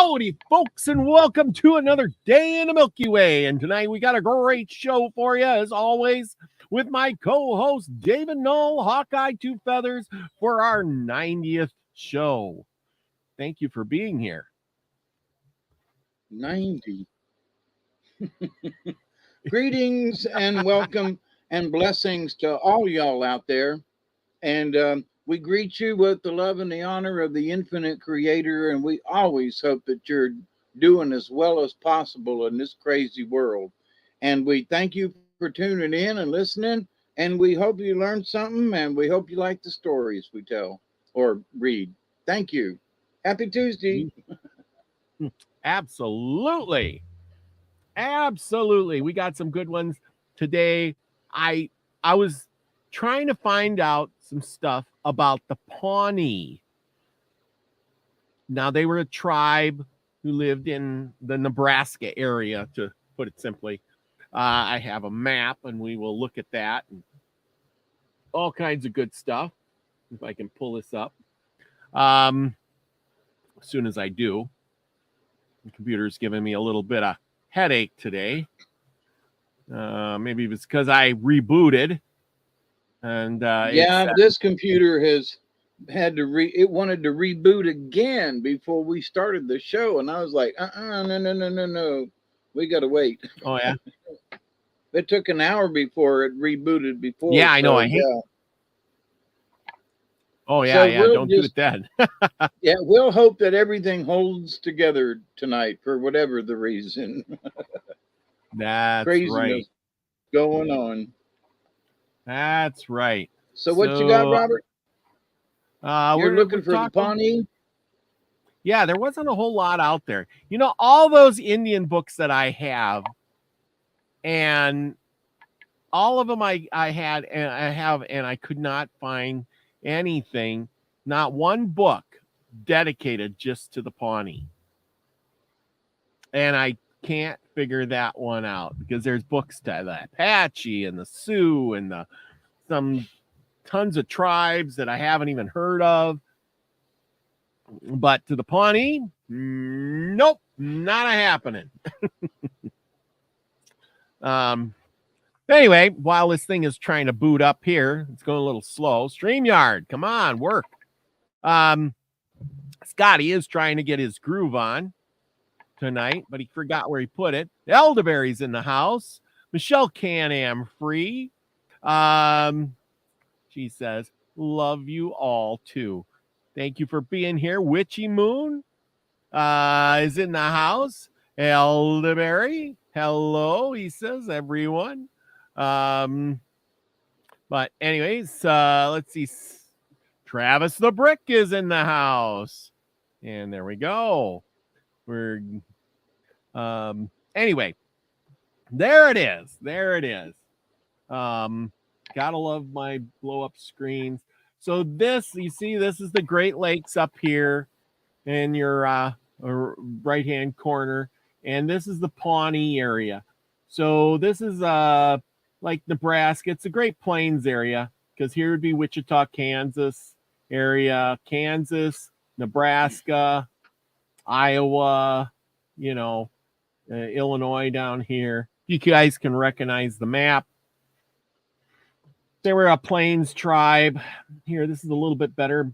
Howdy, folks, and welcome to another day in the Milky Way. And tonight we got a great show for you, as always, with my co-host David Null, Hawkeye Two Feathers, for our 90th show. Thank you for being here. 90. Greetings and welcome and blessings to all y'all out there. And we greet you with the love and the honor of the infinite creator. And we always hope that you're doing as well as possible in this crazy world. And we thank you for tuning in and listening. And we hope you learned something. And we hope you like the stories we tell or read. Thank you. Happy Tuesday. Absolutely. We got some good ones today. I was trying to find out some stuff about the Pawnee. Now, they were a tribe who lived in the Nebraska area, to put it simply. I have a map, and we will look at that and all kinds of good stuff. If I can pull this up. As soon as I do. The computer's giving me a little bit of headache today. Maybe it's because I rebooted. And this computer has had to it wanted to reboot again before we started the show, and I was like, no, we gotta wait. Oh yeah. It took an hour before it rebooted before. Yeah, I know. I hate. Yeah. Oh yeah, don't do it then. Yeah, we'll hope that everything holds together tonight for whatever the reason. That's craziness right. Going on. That's right. So what you got, Robert? You're looking for the Pawnee? Yeah, there wasn't a whole lot out there. You know, all those Indian books that I have, and all of them I have, and I could not find anything, not one book dedicated just to the Pawnee. And I can't figure that one out, because there's books to the Apache and the Sioux and some tons of tribes that I haven't even heard of. But to the Pawnee, nope, not a happening. Anyway, while this thing is trying to boot up here, it's going a little slow. StreamYard, come on, work. Scotty is trying to get his groove on tonight, but he forgot where he put it. Elderberry's in the house. Michelle Can-Am free. She says, love you all too. Thank you for being here. Witchy Moon is in the house. Elderberry, hello, he says, everyone. But anyways, let's see. Travis the Brick is in the house. And there we go. We're anyway, there it is. Gotta love my blow up screens. So this, you see, this is the Great Lakes up here in your right hand corner, and this is the Pawnee area. So this is like Nebraska. It's a Great Plains area, because here would be Wichita, Kansas area, Kansas, Nebraska, Iowa, Illinois down here. You guys can recognize the map. They were a Plains tribe. Here, this is a little bit better.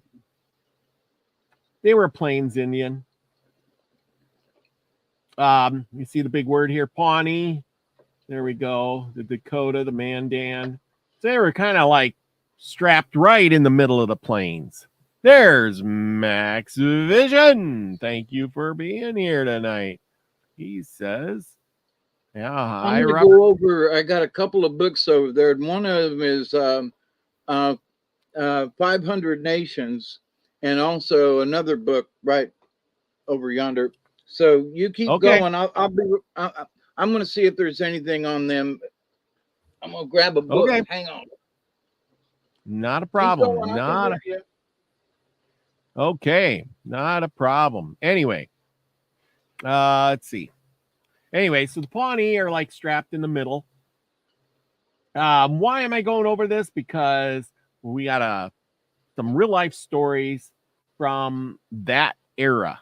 They were a Plains Indian. You see the big word here, Pawnee. There we go. The Dakota, the Mandan. So they were kind of like strapped right in the middle of the plains. There's Max Vision. Thank you for being here tonight. He says, yeah, I'm going to go over. I got a couple of books over there. And one of them is 500 Nations, and also another book right over yonder. So you keep going. I'm going to see if there's anything on them. I'm going to grab a book. Okay. Hang on. Not a problem. Okay, not a problem. Anyway, let's see. Anyway, so the Pawnee are like strapped in the middle. Why am I going over this? Because we got some real life stories from that era.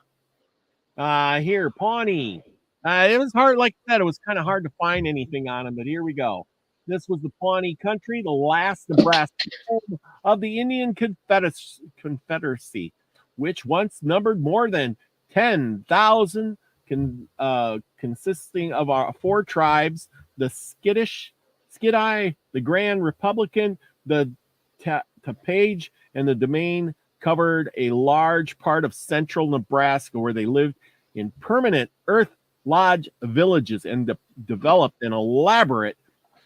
Here, Pawnee. It was hard, like I said, it was kind of hard to find anything on him, but here we go. This was the Pawnee country, the last Nebraska home of the Indian Confederacy, which once numbered more than 10,000, consisting of our 4 tribes: the Skidai, the Grand Republican, the Tapage, and the Domain. Covered a large part of central Nebraska, where they lived in permanent earth lodge villages and developed an elaborate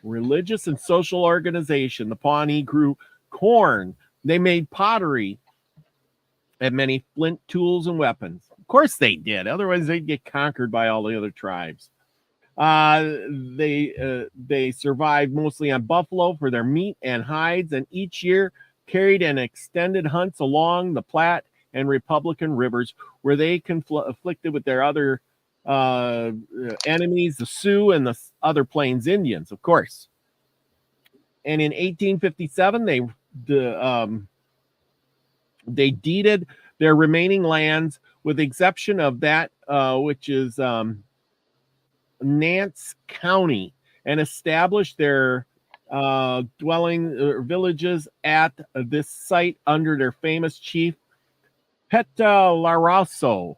religious and social organization. The Pawnee grew corn, they made pottery, and many flint tools and weapons. Of course they did, otherwise they'd get conquered by all the other tribes. They survived mostly on buffalo for their meat and hides, and each year carried an extended hunts along the Platte and Republican rivers, where they conflicted with their other enemies, the Sioux and the other Plains Indians, of course. And in 1857, they deeded their remaining lands, with the exception of that which is Nance County, and established their villages at this site under their famous chief Petalaroso,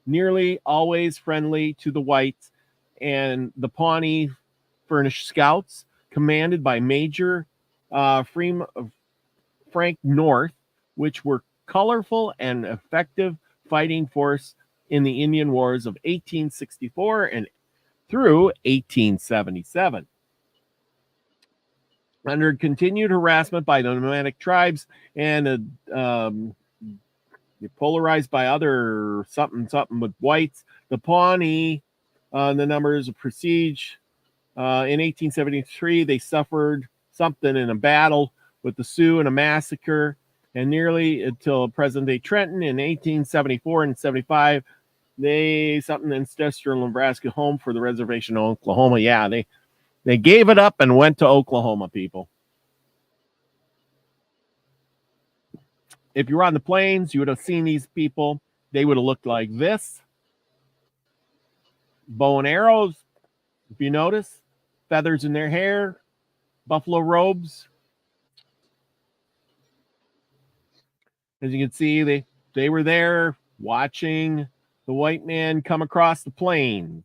nearly always friendly to the whites, and the Pawnee furnished scouts commanded by Major Frank North, which were colorful and effective fighting force in the Indian Wars of 1864 and through 1877. Under continued harassment by the nomadic tribes and polarized by other something with whites, the Pawnee, the numbers of prestige. In 1873, they suffered something in a battle with the Sioux in a massacre, and nearly until present-day Trenton in 1874 and 75, they something ancestral Nebraska home for the reservation of Oklahoma. Yeah, they gave it up and went to Oklahoma, people. If you were on the plains, you would have seen these people. They would have looked like this. Bow and arrows, if you notice. Feathers in their hair. Buffalo robes. As you can see, they were there watching the white man come across the plains.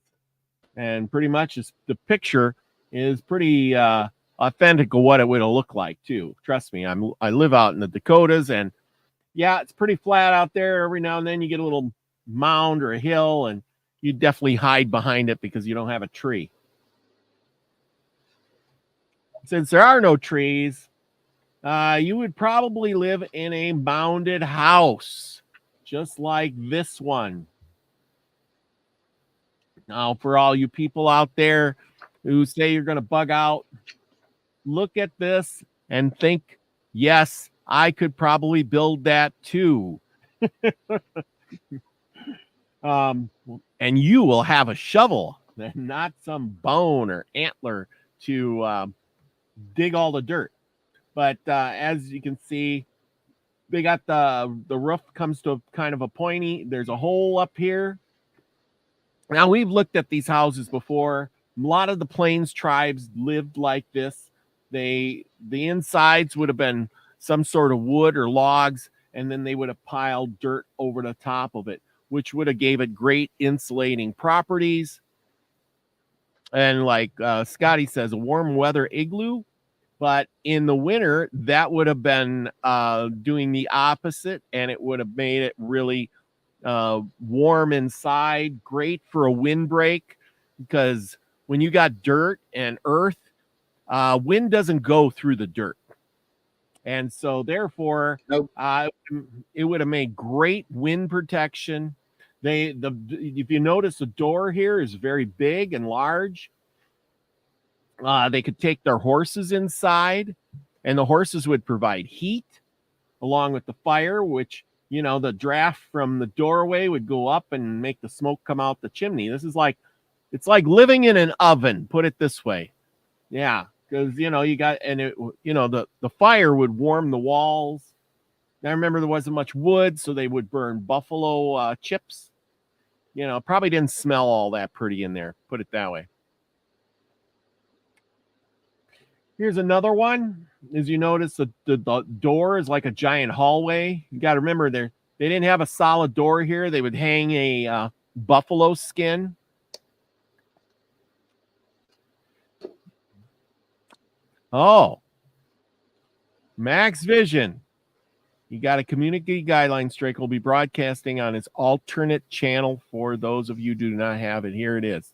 And pretty much the picture is pretty authentic of what it would have looked like too. Trust me, I live out in the Dakotas, and yeah, it's pretty flat out there. Every now and then you get a little mound or a hill, and you definitely hide behind it because you don't have a tree. Since there are no trees, you would probably live in a mounded house, just like this one. Now, for all you people out there who say you're going to bug out, look at this and think, yes, I could probably build that too. And you will have a shovel, not some bone or antler to dig all the dirt. But as you can see, they got the roof comes to kind of a pointy. There's a hole up here. Now, we've looked at these houses before. A lot of the Plains tribes lived like this. The insides would have been some sort of wood or logs, and then they would have piled dirt over the top of it, which would have gave it great insulating properties. And like Scotty says, a warm weather igloo. But in the winter, that would have been doing the opposite, and it would have made it really warm inside, great for a windbreak, because when you got dirt and earth, wind doesn't go through the dirt. And so therefore, nope. It would have made great wind protection. If you notice, the door here is very big and large. They could take their horses inside, and the horses would provide heat along with the fire, which, you know, the draft from the doorway would go up and make the smoke come out the chimney. It's like living in an oven, put it this way. Yeah, because, you know, the fire would warm the walls. I remember there wasn't much wood, so they would burn buffalo chips. probably didn't smell all that pretty in there. Put it that way. Here's another one. As you notice, the door is like a giant hallway. You got to remember they didn't have a solid door here. They would hang a buffalo skin. Oh, Max Vision. You got a community guidelines. Drake will be broadcasting on his alternate channel for those of you who do not have it. Here it is.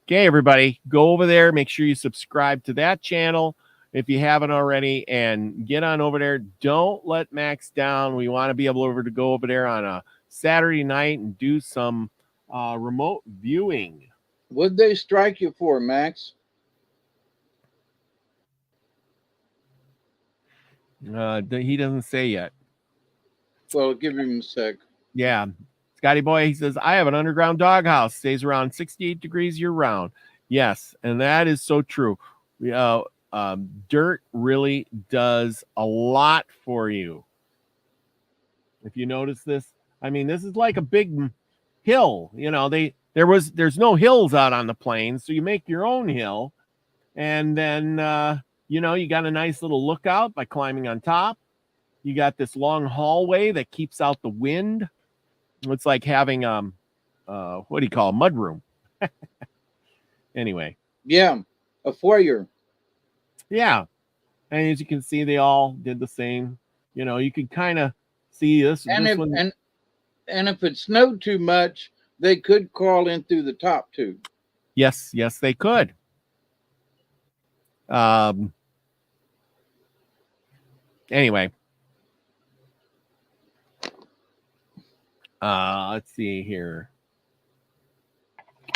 Okay, everybody, go over there. Make sure you subscribe to that channel if you haven't already, and get on over there. Don't let Max down. We want to be able to go over there on a Saturday night and do some remote viewing. What'd they strike you for, Max? He doesn't say yet. Well, give him a sec. Yeah. Scotty Boy, he says, I have an underground doghouse. Stays around 68 degrees year round. Yes, and that is so true. Dirt really does a lot for you. If you notice this, I mean, this is like a big hill. There's no hills out on the plains, so you make your own hill, and then you got a nice little lookout by climbing on top. You got this long hallway that keeps out the wind. It's like having what do you call a mudroom? Anyway. Yeah, a foyer. Yeah, and as you can see, they all did the same. You can kind of see this. And this if one. and if it snowed too much, they could crawl in through the top too. Yes, they could. Anyway. Let's see here.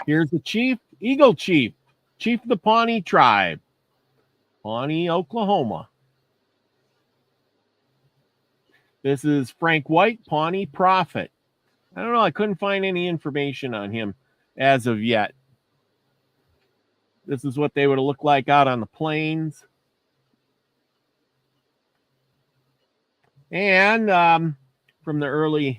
Here's the chief, Eagle Chief of the Pawnee tribe, Pawnee, Oklahoma. This is Frank White, Pawnee Prophet. I don't know. I couldn't find any information on him as of yet. This is what they would look like out on the plains. And from the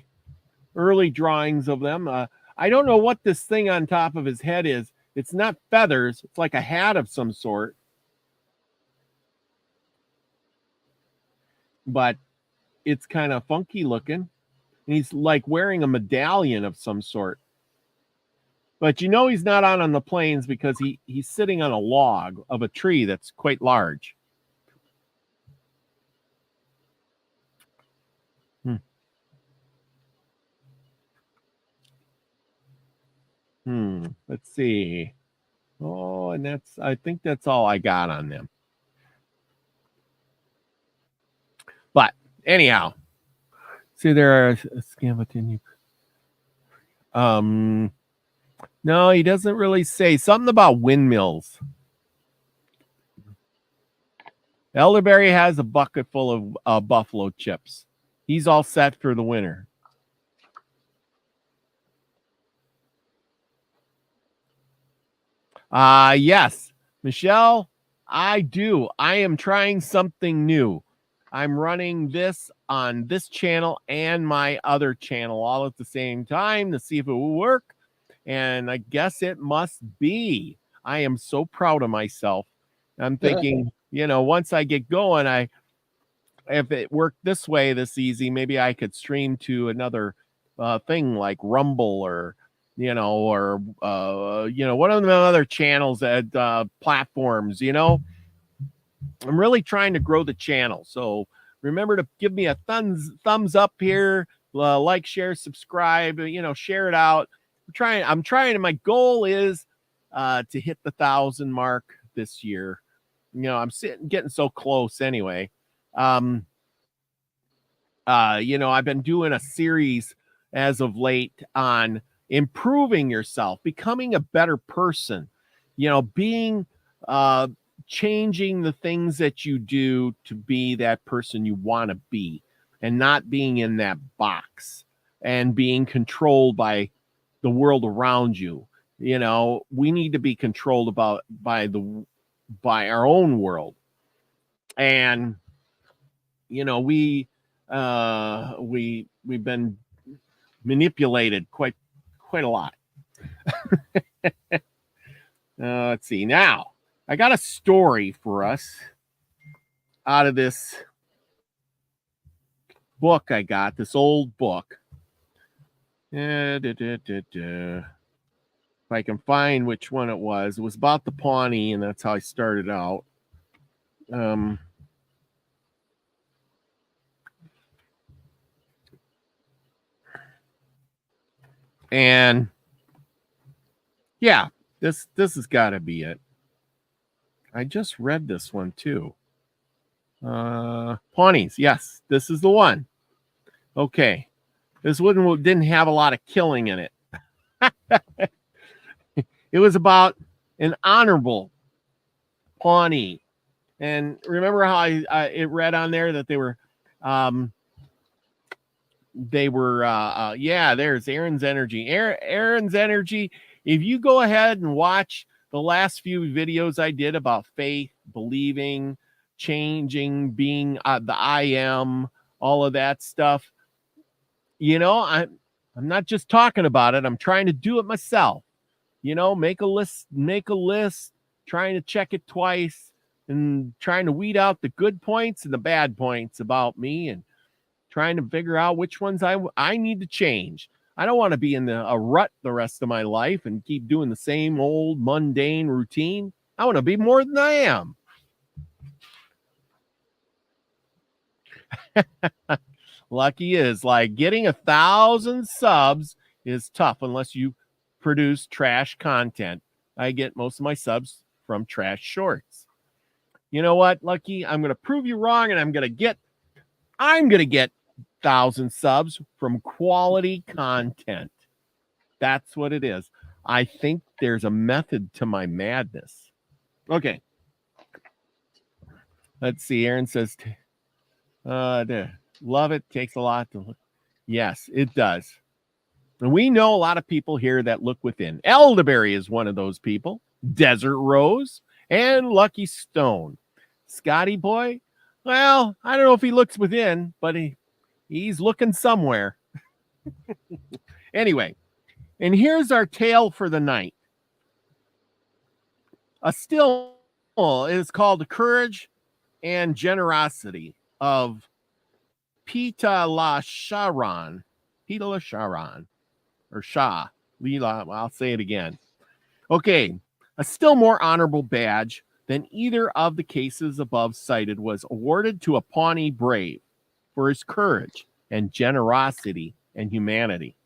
early drawings of them, I don't know what this thing on top of his head is. It's not feathers. It's like a hat of some sort. But it's kind of funky looking. And he's like wearing a medallion of some sort. But he's not out on the plains because he's sitting on a log of a tree that's quite large. Let's see. Oh, and I think that's all I got on them. But anyhow, see, there are Scamatin. No, he doesn't really say. Something about windmills. Elderberry has a bucket full of buffalo chips. He's all set for the winter. Yes, Michelle, I do. I am trying something new. I'm running this on this channel and my other channel all at the same time to see if it will work. And I guess it must be. I am so proud of myself. I'm thinking, once I get going, if it worked this way, this easy, maybe I could stream to another thing like Rumble or one of the other channels at platforms. I'm really trying to grow the channel. So remember to give me a thumbs up here, like, share, subscribe, share it out. I'm trying, and my goal is to hit the 1,000 mark this year. I'm getting so close anyway. I've been doing a series as of late on improving yourself, becoming a better person, being changing the things that you do to be that person you want to be, and not being in that box and being controlled by the world around you. We need to be controlled by our own world. And we've been manipulated quite a lot. Let's see. Now, I got a story for us out of this book I got, this old book. If I can find which one it was about the Pawnee, and that's how I started out. And yeah, this has got to be it. I just read this one too. Pawnees, yes, this is the one. Okay, this one didn't have a lot of killing in it. It was about an honorable Pawnee, and remember how it read on there that they were there's Aaron's Energy. Aaron's Energy. If you go ahead and watch the last few videos I did about faith, believing, changing, being the I am, all of that stuff, you know, I'm not just talking about it. I'm trying to do it myself. You know, make a list, trying to check it twice and trying to weed out the good points and the bad points about me and trying to figure out which ones I need to change. I don't want to be in a rut the rest of my life and keep doing the same old mundane routine. I want to be more than I am. Lucky is like getting 1,000 subs is tough unless you produce trash content. I get most of my subs from trash shorts. You know what, Lucky? I'm going to prove you wrong, and I'm going to get 1,000 subs from quality content. That's what it is. I think there's a method to my madness. Okay. Let's see. Aaron says, love it. Takes a lot to look. Yes, it does. And we know a lot of people here that look within. Elderberry is one of those people. Desert Rose and Lucky Stone. Scotty Boy, well, I don't know if he looks within, but he's looking somewhere. Anyway, and here's our tale for the night. A still is called The Courage and Generosity of Pita La Sharon. Pita La Sharon. Or Shah. Leela, I'll say it again. Okay, a still more honorable badge than either of the cases above cited was awarded to a Pawnee brave for his courage and generosity and humanity.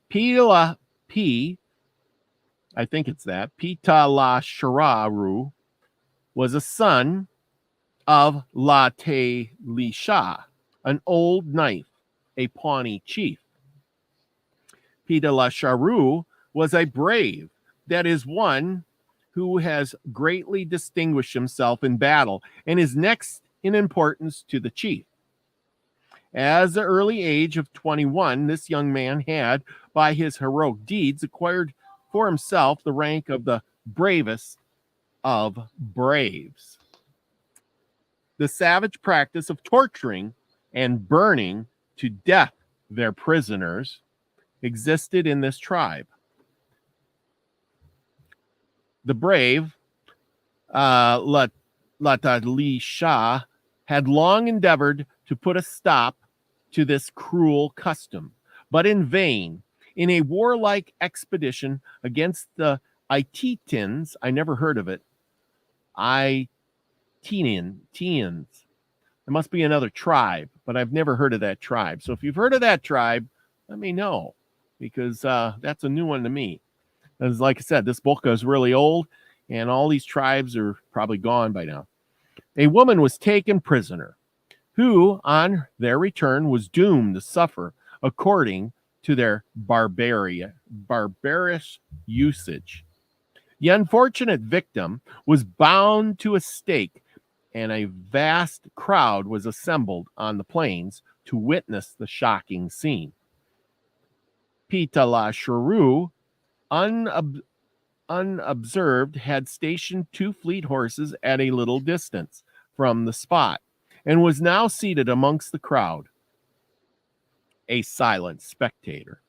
Pita La Shararu was a son of La Te Lisha, an old knife, a Pawnee chief. Pita La Sharu was a brave, that is one who has greatly distinguished himself in battle and is next in importance to the chief. As the early age of 21, this young man had, by his heroic deeds, acquired for himself the rank of the bravest of braves. The savage practice of torturing and burning to death their prisoners existed in this tribe. The brave, Latali Shah, had long endeavored to put a stop to this cruel custom, but in vain. In a warlike expedition against the Itetians, I never heard of it. Itetians. It must be another tribe, but I've never heard of that tribe. So if you've heard of that tribe, let me know, because that's a new one to me. As like I said, this book is really old, and all these tribes are probably gone by now. A woman was taken prisoner, who, on their return, was doomed to suffer according to their barbarous usage. The unfortunate victim was bound to a stake, and a vast crowd was assembled on the plains to witness the shocking scene. Pita La Sharu, unobserved, had stationed 2 fleet horses at a little distance from the spot, and was now seated amongst the crowd, a silent spectator.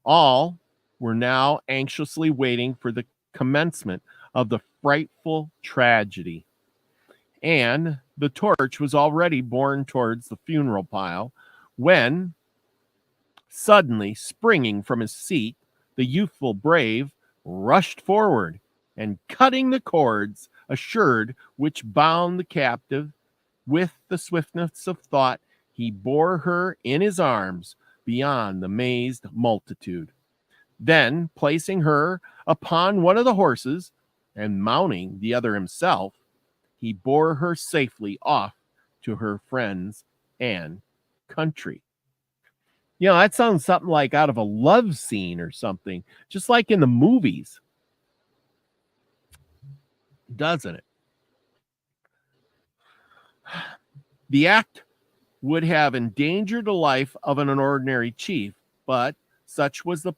All were now anxiously waiting for the commencement of the frightful tragedy. And the torch was already borne towards the funeral pile when, suddenly springing from his seat, the youthful brave rushed forward and, cutting the cords assured which bound the captive, with the swiftness of thought, he bore her in his arms beyond the mazed multitude. Then, placing her upon one of the horses and mounting the other himself, he bore her safely off to her friends and country. You know, that sounds something like out of a love scene or something, just like in the movies, doesn't it? The act would have endangered the life of an ordinary chief, but such was the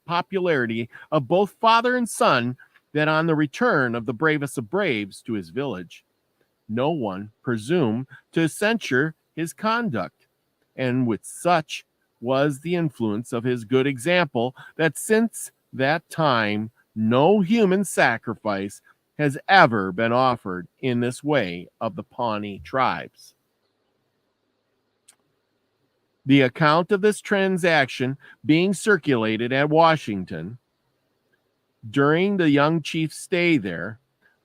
popularity of both father and son that on the return of the bravest of braves to his village, no one presumed to censure his conduct, and with such was the influence of his good example that since that time no human sacrifice has ever been offered in this way of the Pawnee tribes. The account of this transaction being circulated at Washington during the young chief's stay there,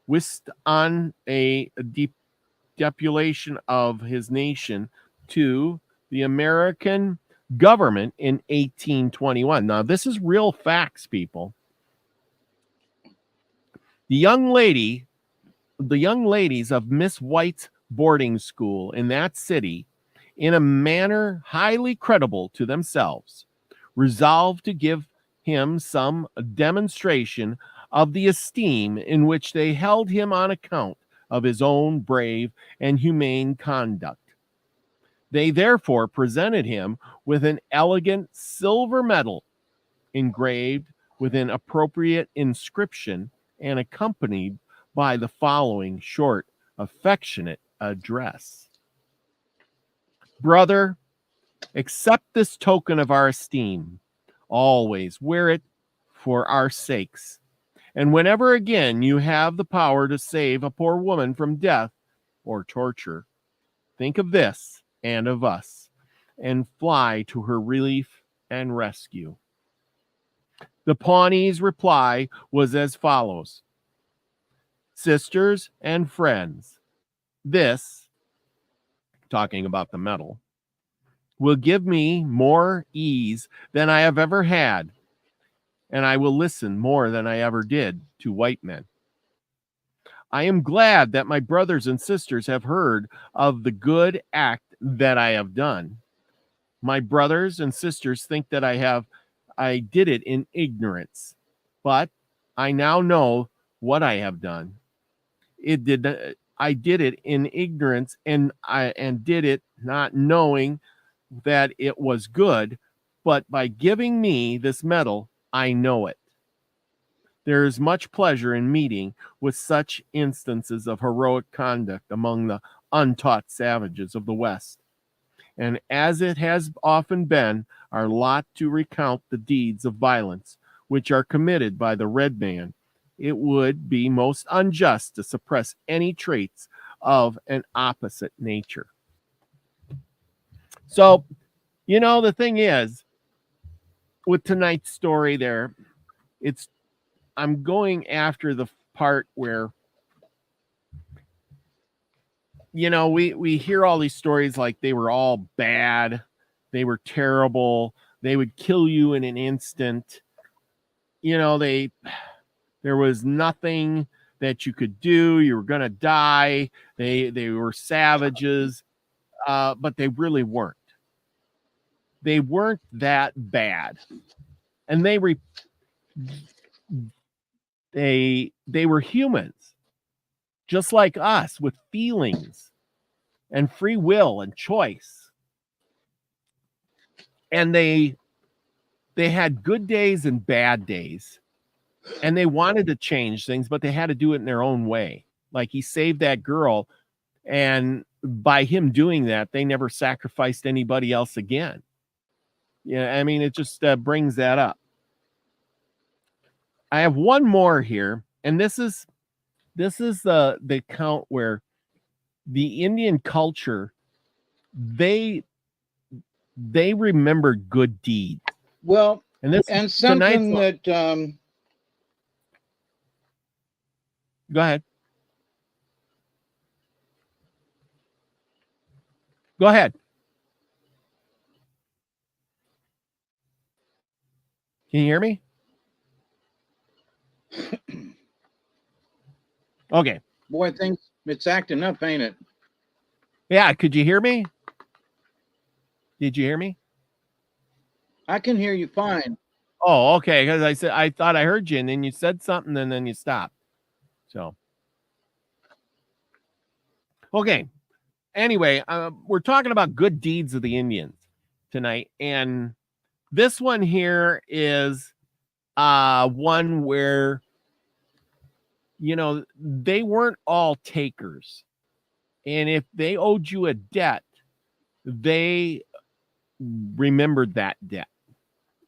wished on a deputation of his nation to the American government in 1821. Now, this is real facts, people. The young ladies of Miss White's boarding school in that city, in a manner highly credible to themselves, resolved to give him some demonstration of the esteem in which they held him on account of his own brave and humane conduct. They therefore presented him with an elegant silver medal engraved with an appropriate inscription and accompanied by the following short, affectionate address. Brother, accept this token of our esteem. Always wear it for our sakes. And whenever again you have the power to save a poor woman from death or torture, think of this and of us, and fly to her relief and rescue. The Pawnee's reply was as follows: Sisters and friends, this, talking about the medal, will give me more ease than I have ever had, and I will listen more than I ever did to white men. I am glad that my brothers and sisters have heard of the good act that I have done. My brothers and sisters think that I did it in ignorance, but I now know what I have done. I did it in ignorance, and did it not knowing that it was good, but by giving me this medal, I know it. There is much pleasure in meeting with such instances of heroic conduct among the untaught savages of the West. And as it has often been our lot to recount the deeds of violence which are committed by the red man, it would be most unjust to suppress any traits of an opposite nature. So, you know, the thing is, with tonight's story there, I'm going after the part where, you know, we hear all these stories like they were all bad, they were terrible, they would kill you in an instant. You know, there was nothing that you could do. You were going to die. They were savages, but they really weren't. They weren't that bad. And they were humans, just like us, with feelings and free will and choice. And they had good days and bad days. And they wanted to change things, but they had to do it in their own way. Like, he saved that girl, and by him doing that, they never sacrificed anybody else again. Yeah, I mean, it just brings that up. I have one more here, and this is the account where the Indian culture, they remember good deeds. Well, And this and tonight's something that go ahead. Go ahead. Can you hear me? Okay. boy, things it's acting up, ain't it? Yeah, could you hear me? Did you hear me? I can hear you fine. Oh, okay. Because I thought I heard you, and then you said something, and then you stopped. So, okay. Anyway, we're talking about good deeds of the Indians tonight, and this one here is one where, you know, they weren't all takers, and if they owed you a debt, they remembered that debt,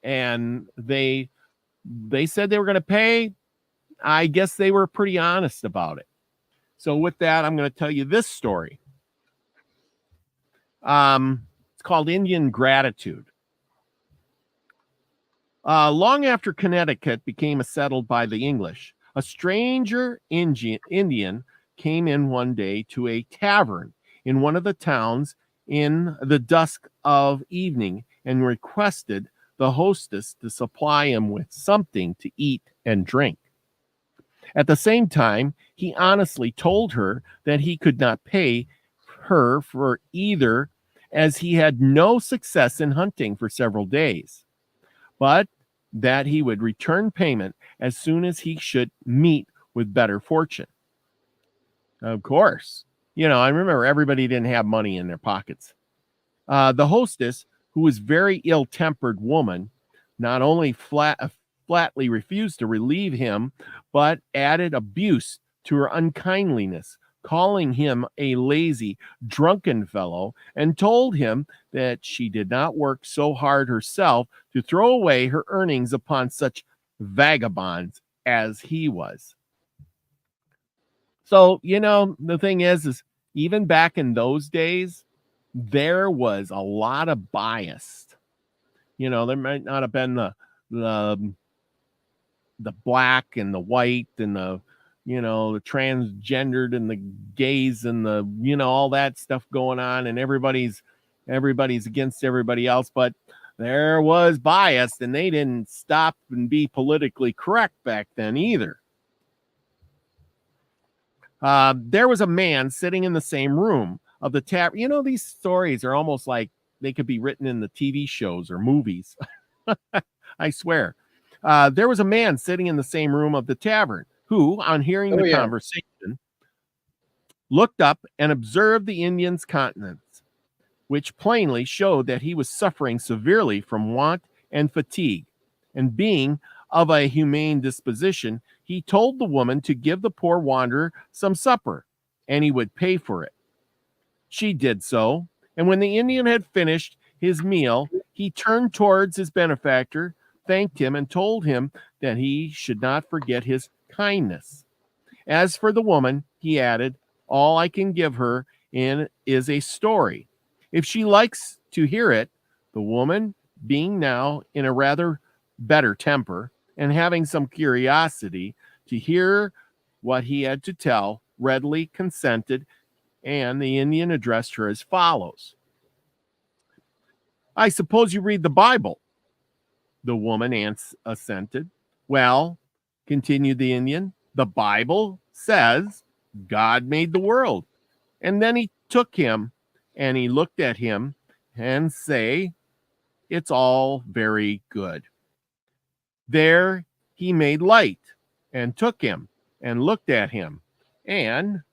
and they said they were going to pay. I guess they were pretty honest about it. So with that, I'm going to tell you this story. It's called Indian Gratitude. Long after Connecticut became settled by the English, a stranger Indian came in one day to a tavern in one of the towns in the dusk of evening and requested the hostess to supply him with something to eat and drink. At the same time, he honestly told her that he could not pay her for either, as he had no success in hunting for several days, but that he would return payment as soon as he should meet with better fortune. Of course, I remember everybody didn't have money in their pockets. The hostess, who was very ill-tempered woman, not only flatly refused to relieve him, but added abuse to her unkindliness, calling him a lazy, drunken fellow, and told him that she did not work so hard herself to throw away her earnings upon such vagabonds as he was. So, the thing is even back in those days, there was a lot of bias. There might not have been the black and the white and the transgendered and the gays and the all that stuff going on, and everybody's against everybody else, but there was bias, and they didn't stop and be politically correct back then either. There was a man sitting in the same room of the tavern. These stories are almost like they could be written in the TV shows or movies. I swear. There was a man sitting in the same room of the tavern who, on hearing the conversation, looked up and observed the Indian's countenance, which plainly showed that he was suffering severely from want and fatigue. And being of a humane disposition, he told the woman to give the poor wanderer some supper, and he would pay for it. She did so, and when the Indian had finished his meal, he turned towards his benefactor, thanked him, and told him that he should not forget his kindness. As for the woman, he added, all I can give her is a story. If she likes to hear it, the woman, being now in a rather better temper and having some curiosity to hear what he had to tell, readily consented, and the Indian addressed her as follows. I suppose you read the Bible? The woman assented. Well, continued the Indian, the Bible says God made the world. And then he took him and he looked at him and say, it's all very good. There he made light and took him and looked at him and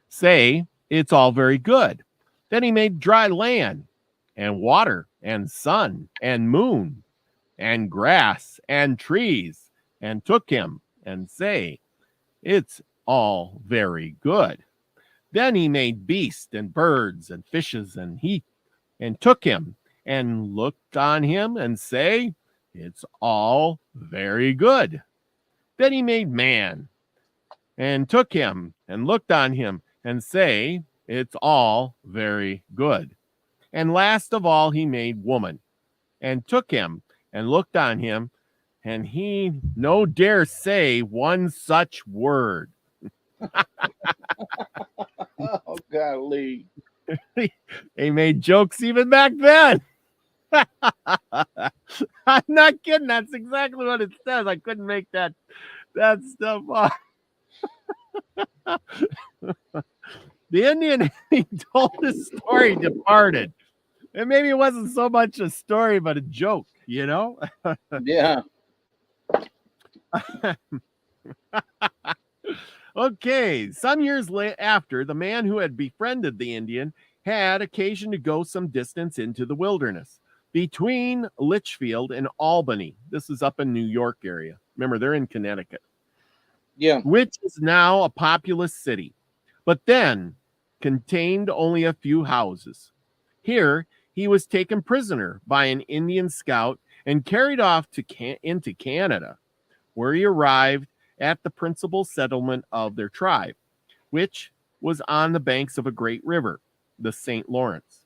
say, it's all very good. Then he made dry land and water and sun and moon and grass and trees and took him and say, it's all very good. Then he made beasts and birds and fishes and took him and looked on him and say, "It's all very good." Then he made man, and took him, and looked on him, and say, "It's all very good." And last of all he made woman, and took him, and looked on him, and he no dare say one such word. Oh, golly. They made jokes even back then. I'm not kidding. That's exactly what it says. I couldn't make that stuff up. The Indian, he told the story, departed. And maybe it wasn't so much a story, but a joke, you know? Yeah. Okay, some years after, the man who had befriended the Indian had occasion to go some distance into the wilderness between Litchfield and Albany. This is up in New York area. Remember, they're in Connecticut. Yeah. Which is now a populous city, but then contained only a few houses. Here, he was taken prisoner by an Indian scout and carried off into Canada, where he arrived at the principal settlement of their tribe, which was on the banks of a great river, the St. Lawrence.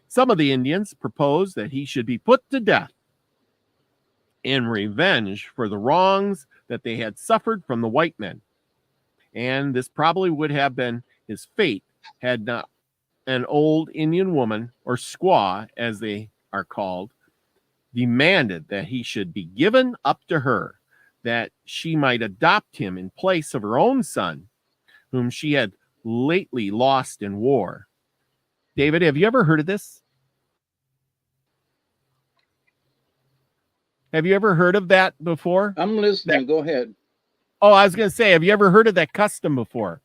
Some of the Indians proposed that he should be put to death in revenge for the wrongs that they had suffered from the white men. And this probably would have been his fate had not an old Indian woman, or squaw as they are called, demanded that he should be given up to her, that she might adopt him in place of her own son, whom she had lately lost in war. David, have you ever heard of this? Have you ever heard of that before? I'm listening. Go ahead. Oh, I was going to say, have you ever heard of that custom before?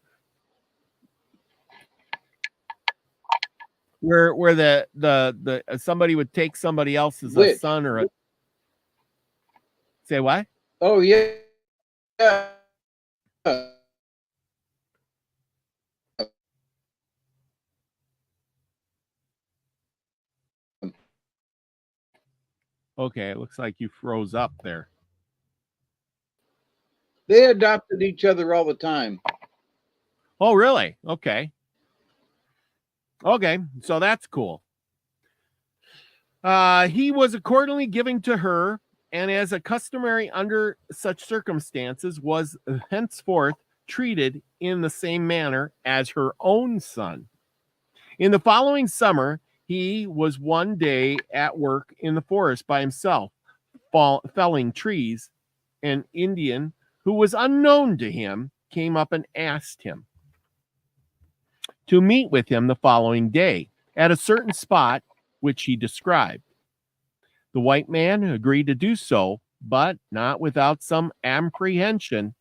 Where the somebody would take somebody else's son or a... Say what? Oh, yeah. Okay, it looks like you froze up there. They adopted each other all the time. Oh, really? Okay. Okay, so that's cool. He was accordingly given to her, and as a customary under such circumstances, was henceforth treated in the same manner as her own son. In the following summer, he was one day at work in the forest by himself, felling trees. An Indian who was unknown to him came up and asked him to meet with him the following day at a certain spot which he described. The white man agreed to do so, but not without some apprehension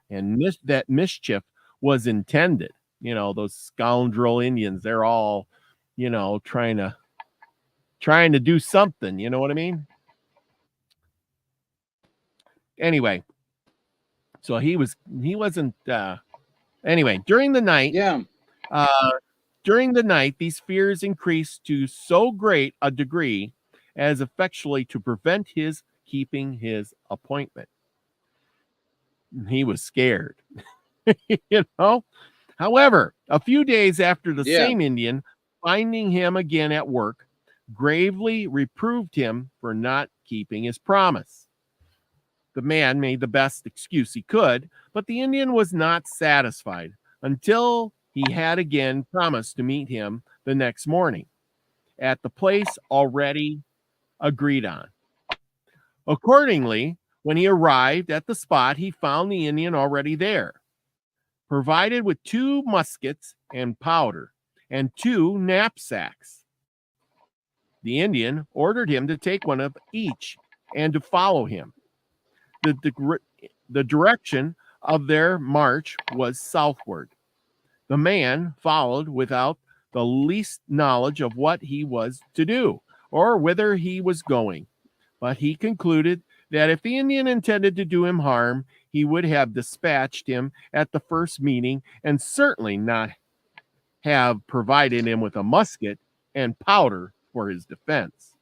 and that mischief was intended. You know, those scoundrel Indians, they're all, you know, trying to do something, you know what I mean? Anyway, so he wasn't anyway, during the night, these fears increased to so great a degree as effectually to prevent his keeping his appointment. He was scared, you know. However, a few days after, the same Indian, finding him again at work, gravely reproved him for not keeping his promise. The man made the best excuse he could, but the Indian was not satisfied until he had again promised to meet him the next morning at the place already agreed on. Accordingly, when he arrived at the spot, he found the Indian already there, provided with 2 muskets and powder and 2 knapsacks. The Indian ordered him to take one of each and to follow him. The direction of their march was southward. The man followed without the least knowledge of what he was to do or whither he was going, but he concluded that if the Indian intended to do him harm, he would have dispatched him at the first meeting and certainly not have provided him with a musket and powder for his defense.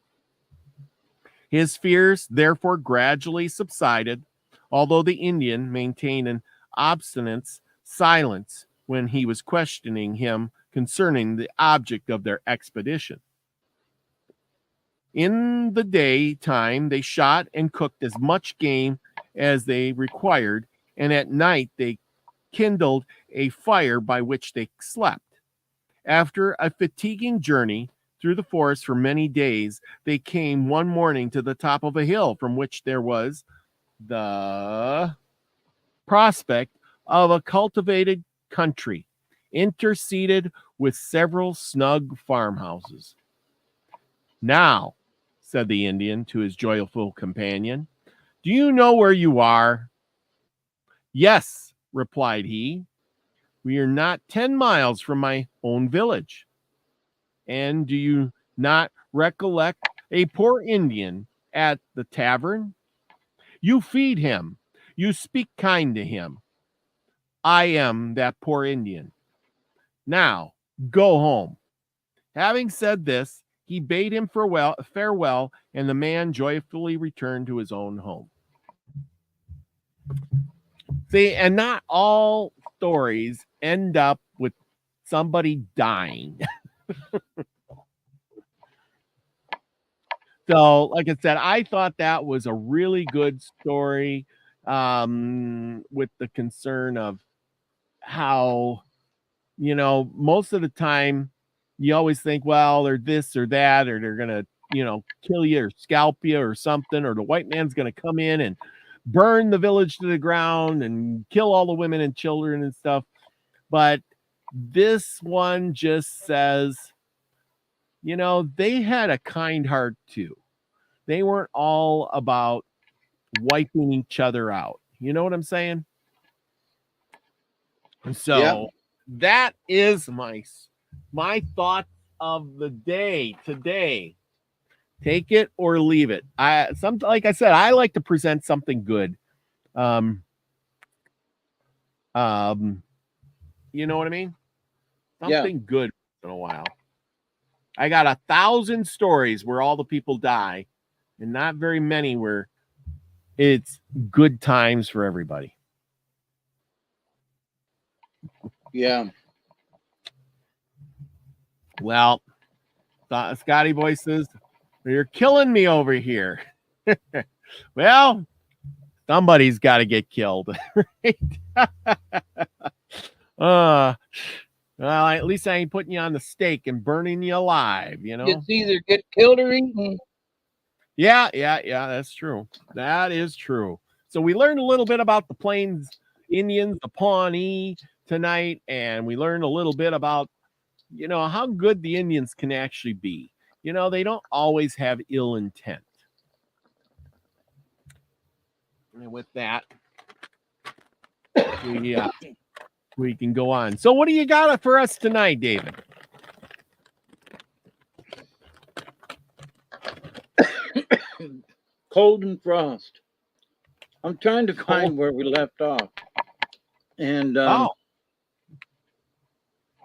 His fears therefore gradually subsided, although the Indian maintained an obstinate silence when he was questioning him concerning the object of their expedition. In the daytime, they shot and cooked as much game as they required, and at night they kindled a fire by which they slept. After a fatiguing journey through the forest for many days, they came one morning to the top of a hill from which there was the prospect of a cultivated country, interseeded with several snug farmhouses. "Now," said the Indian to his joyful companion, "do you know where you are?" "Yes," replied he, "we are not 10 miles from my own village." "And do you not recollect a poor Indian at the tavern? You feed him, you speak kind to him. I am that poor Indian. Now go home." Having said this, he bade him farewell, and the man joyfully returned to his own home. See, and not all stories end up with somebody dying. So, like I said, I thought that was a really good story, with the concern of how, most of the time you always think, well, they're this or that, or they're going to, kill you or scalp you or something, or the white man's going to come in and burn the village to the ground and kill all the women and children and stuff. But this one just says, they had a kind heart too. They weren't all about wiping each other out. You know what I'm saying? And so Yep. that is my thoughts of the day today. Take it or leave it. Like I said, I like to present something good. You know what I mean? Something good once in a while. I got 1,000 stories where all the people die, and not very many where it's good times for everybody. Yeah. Well, Scotty Boy says, "You're killing me over here." Well, somebody's got to get killed, right? Well, at least I ain't putting you on the stake and burning you alive, It's either get killed or eaten. Yeah, that's true. That is true. So we learned a little bit about the Plains Indians, the Pawnee tonight, and we learned a little bit about, how good the Indians can actually be. They don't always have ill intent. And with that, we can go on. So what do you got for us tonight, David? Cold and frost. I'm trying to find where we left off. And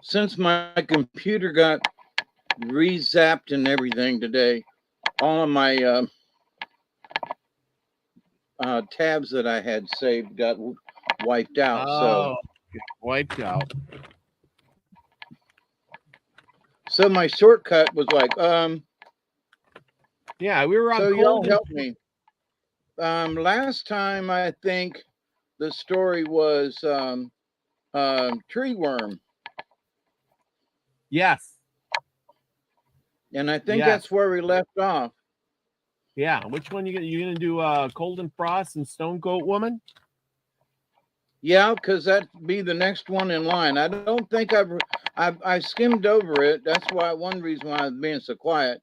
since my computer got re-zapped and everything today, all of my tabs that I had saved got wiped out. Wiped out. So my shortcut was like, yeah, we were on. So y'all help me. Last time I think the story was tree worm. Yes. And I think that's where we left off. Yeah. Which one you gonna do? Cold and Frost and Stone Coat Woman? Yeah, because that'd be the next one in line. I don't think I skimmed over it. That's one reason why I was being so quiet.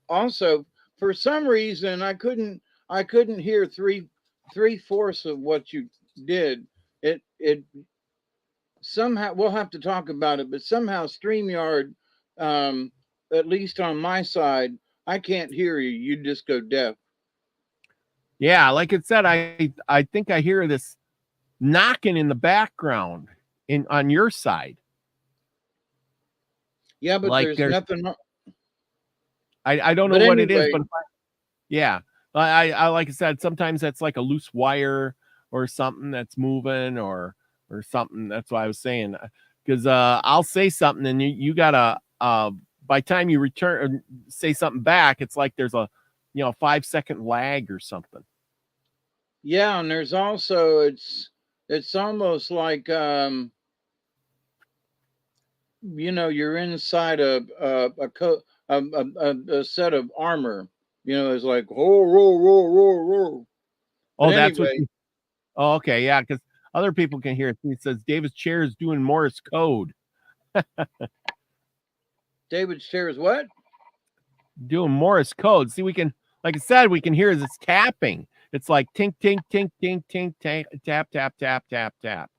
Also, for some reason, I couldn't hear three-fourths of what you did. It somehow, we'll have to talk about it, but somehow StreamYard, at least on my side, I can't hear you. You just go deaf. Yeah, like it said, I think I hear this knocking in the background on your side. Yeah, but there's nothing. I don't know what it is, but Yeah. I like I said, sometimes that's like a loose wire or something that's moving or something. That's why I was saying, because I'll say something and you gotta by the time you return say something back, it's like there's a 5-second lag or something. Yeah, and there's also it's almost like you're inside a set of armor. It's like whoa, whoa, whoa, whoa, whoa. Oh, But that's what. anyway, Oh, okay, yeah, because other people can hear it. It says David's chair is doing Morse code. David shares what? Doing Morse code. See, we can, like I said, we can hear it's tapping. It's like tink, tink, tink, tink, tink, tink, tap, tap, tap, tap, tap.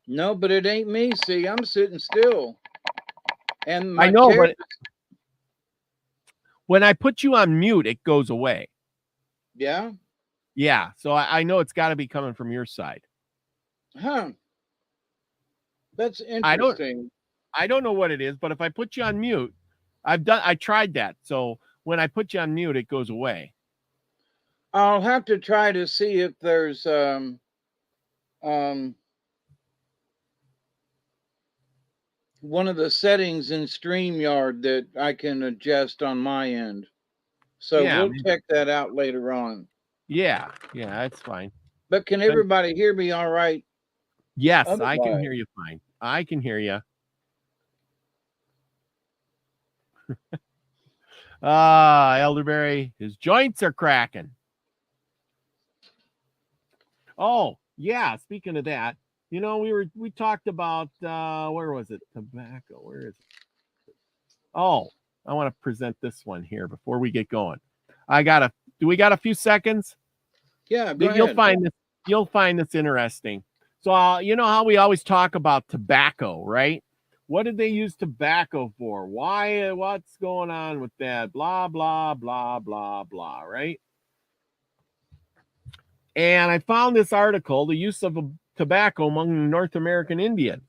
No, but it ain't me. See, I'm sitting still, and I my know, chair. but when I put you on mute, it goes away. Yeah. Yeah, so I know it's got to be coming from your side. Huh. That's interesting. I don't know what it is, but if I put you on mute, I tried that. So when I put you on mute, it goes away. I'll have to try to see if there's one of the settings in StreamYard that I can adjust on my end. So Yeah, we'll check that out later on. yeah, that's fine. But can everybody hear me all right? Yes, Otherwise, I can hear you fine. I can hear you. Elderberry, his joints are cracking. Oh, yeah. Speaking of that, we talked about where was it? Tobacco. Where is it? Oh, I want to present this one here before we get going. Do we got a few seconds? Yeah, go You'll ahead. You'll find this interesting. So, you know how we always talk about tobacco, right? What did they use tobacco for? Why? What's going on with that? Blah, blah, blah, blah, blah, right? And I found this article, the use of tobacco among North American Indians.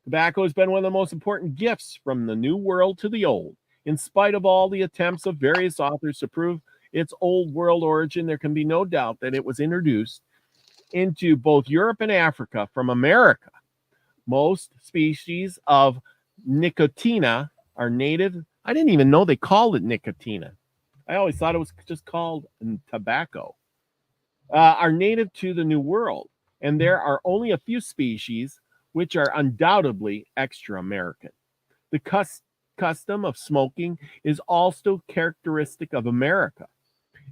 Tobacco has been one of the most important gifts from the New World to the Old. In spite of all the attempts of various authors to prove its Old World origin, there can be no doubt that it was introduced into both Europe and Africa from America. Most species of nicotina are native. I didn't even know they called it nicotina. I always thought it was just called tobacco. Are native to the New World, and there are only a few species which are undoubtedly extra-American. The custom of smoking is also characteristic of America.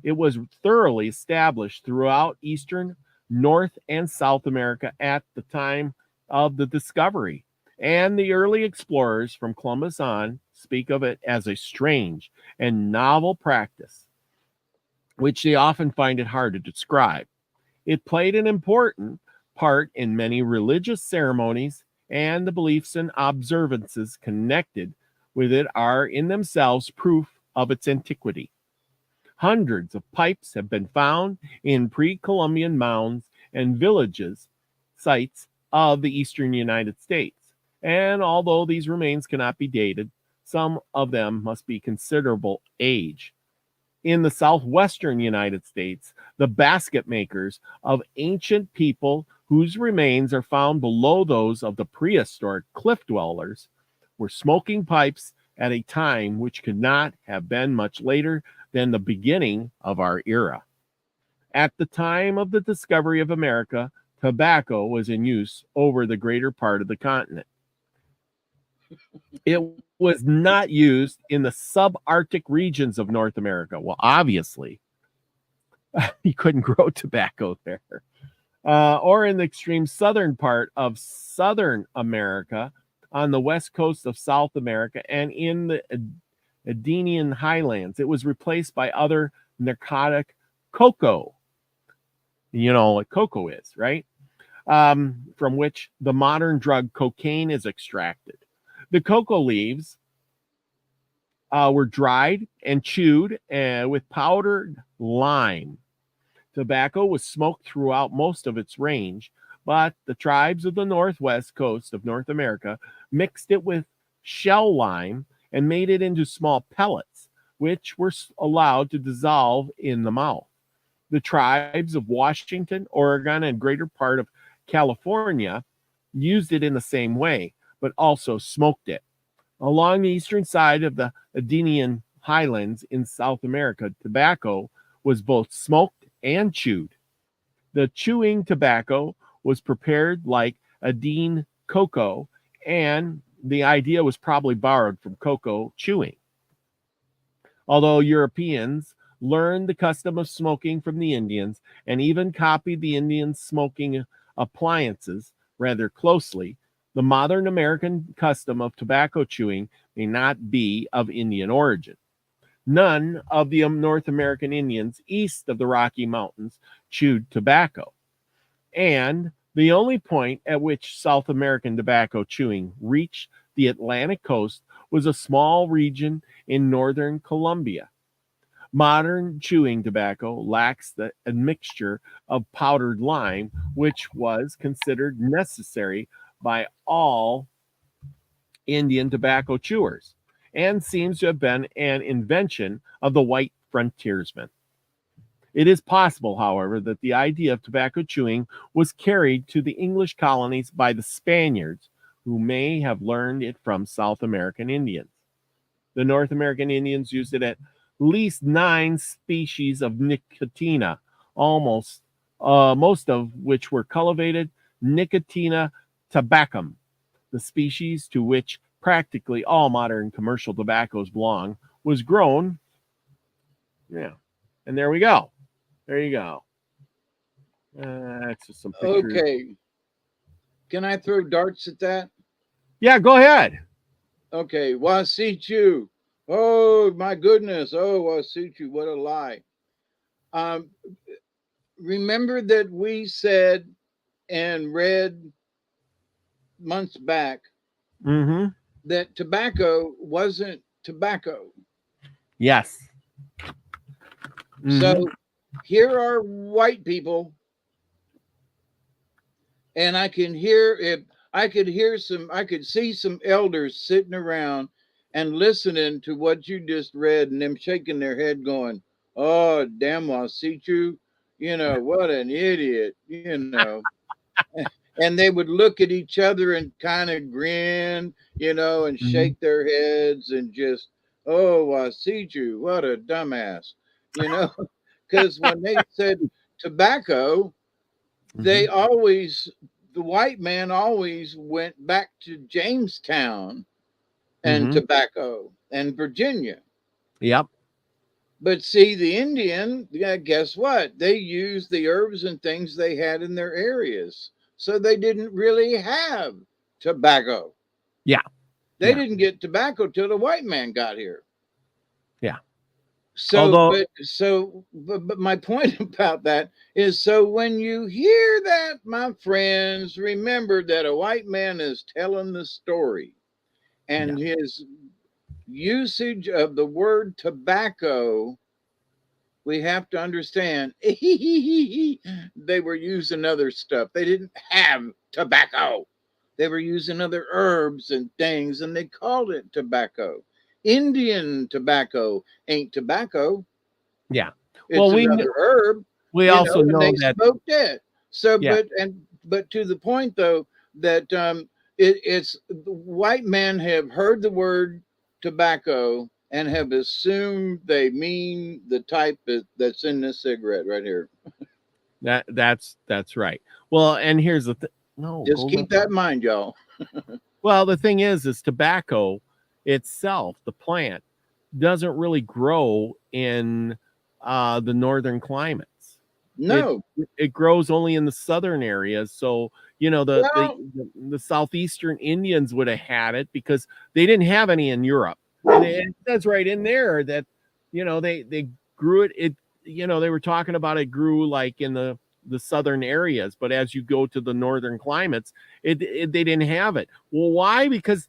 It was thoroughly established throughout Eastern, North, and South America at the time of the discovery, and the early explorers from Columbus on speak of it as a strange and novel practice, which they often find it hard to describe. It played an important part in many religious ceremonies, and the beliefs and observances connected with it are in themselves proof of its antiquity. Hundreds of pipes have been found in pre-Columbian mounds and villages sites of the eastern United States. And although these remains cannot be dated, some of them must be considerable age. In the southwestern United States, the basket makers of ancient people whose remains are found below those of the prehistoric cliff dwellers were smoking pipes at a time which could not have been much later than the beginning of our era. At the time of the discovery of America, tobacco was in use over the greater part of the continent. It was not used in the subarctic regions of North America. Well, obviously, you couldn't grow tobacco there. Or in the extreme southern part of Southern America, on the west coast of South America, and in the Andean highlands. It was replaced by other narcotic cocoa. You know what cocoa is, right? From which the modern drug cocaine is extracted. The cocoa leaves were dried and chewed with powdered lime. Tobacco was smoked throughout most of its range, but the tribes of the northwest coast of North America mixed it with shell lime and made it into small pellets. which were allowed to dissolve in the mouth. The tribes of Washington, Oregon, and greater part of California used it in the same way, but also smoked it. Along the eastern side of the Andean highlands in South America, tobacco was both smoked and chewed. The chewing tobacco was prepared like Andean cocoa, and the idea was probably borrowed from cocoa chewing. Although Europeans learned the custom of smoking from the Indians and even copied the Indians' smoking appliances rather closely, the modern American custom of tobacco chewing may not be of Indian origin. None of the North American Indians east of the Rocky Mountains chewed tobacco. And the only point at which South American tobacco chewing reached the Atlantic coast was a small region in northern Colombia. Modern chewing tobacco lacks the admixture of powdered lime, which was considered necessary by all Indian tobacco chewers, and seems to have been an invention of the white frontiersmen. It is possible, however, that the idea of tobacco chewing was carried to the English colonies by the Spaniards, who may have learned it from South American Indians. The North American Indians used it at least 9 species of nicotina, most of which were cultivated Nicotina tabacum, the species to which practically all modern commercial tobaccos belong, was grown. Yeah, and there we go. There you go. That's just some pictures. Okay. Can I throw darts at that? Yeah, go ahead. Okay. Wasichu. Oh, my goodness. Oh, Wasichu. What a lie. Remember that we said and read months back that tobacco wasn't tobacco. Yes. So here are white people, and I could see some elders sitting around and listening to what you just read, and them shaking their head going, oh, damn, Wasichu, what an idiot, and they would look at each other and kind of grin, and shake their heads and just, oh, Wasichu, what a dumbass, because when they said tobacco, the white man always went back to Jamestown and tobacco and Virginia. Yep. But see, the Indian, guess what? They used the herbs and things they had in their areas. So they didn't really have tobacco. Yeah. They didn't get tobacco till the white man got here. Yeah. So, but my point about that is, so when you hear that, my friends, remember that a white man is telling the story, and his usage of the word tobacco, we have to understand, they were using other stuff. They didn't have tobacco. They were using other herbs and things, and they called it tobacco. Indian tobacco ain't tobacco. Yeah. It's another herb. We also know they that smoked it. So, but to the point though, that it's white men have heard the word tobacco and have assumed they mean the type that's in this cigarette right here. That's right. Well, and here's the thing. No, just keep that in mind, y'all. Well, the thing is tobacco itself, the plant, doesn't really grow in the northern climates. No, it grows only in the southern areas. So the southeastern Indians would have had it because they didn't have any in Europe. And it says right in there that they grew it. They were talking about it grew like in the southern areas, but as you go to the northern climates, they didn't have it. Well, why? Because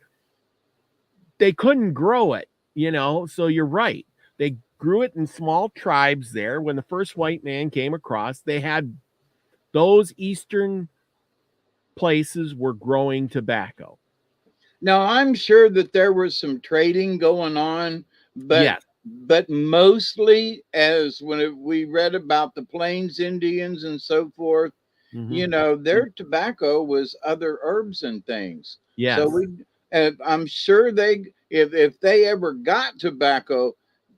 they couldn't grow it, so you're right. They grew it in small tribes there. When the first white man came across, they had those eastern places were growing tobacco. Now, I'm sure that there was some trading going on, but but mostly as we read about the Plains Indians and so forth, Mhm. you know, their tobacco was other herbs and things. So Yes. I'm sure if they ever got tobacco,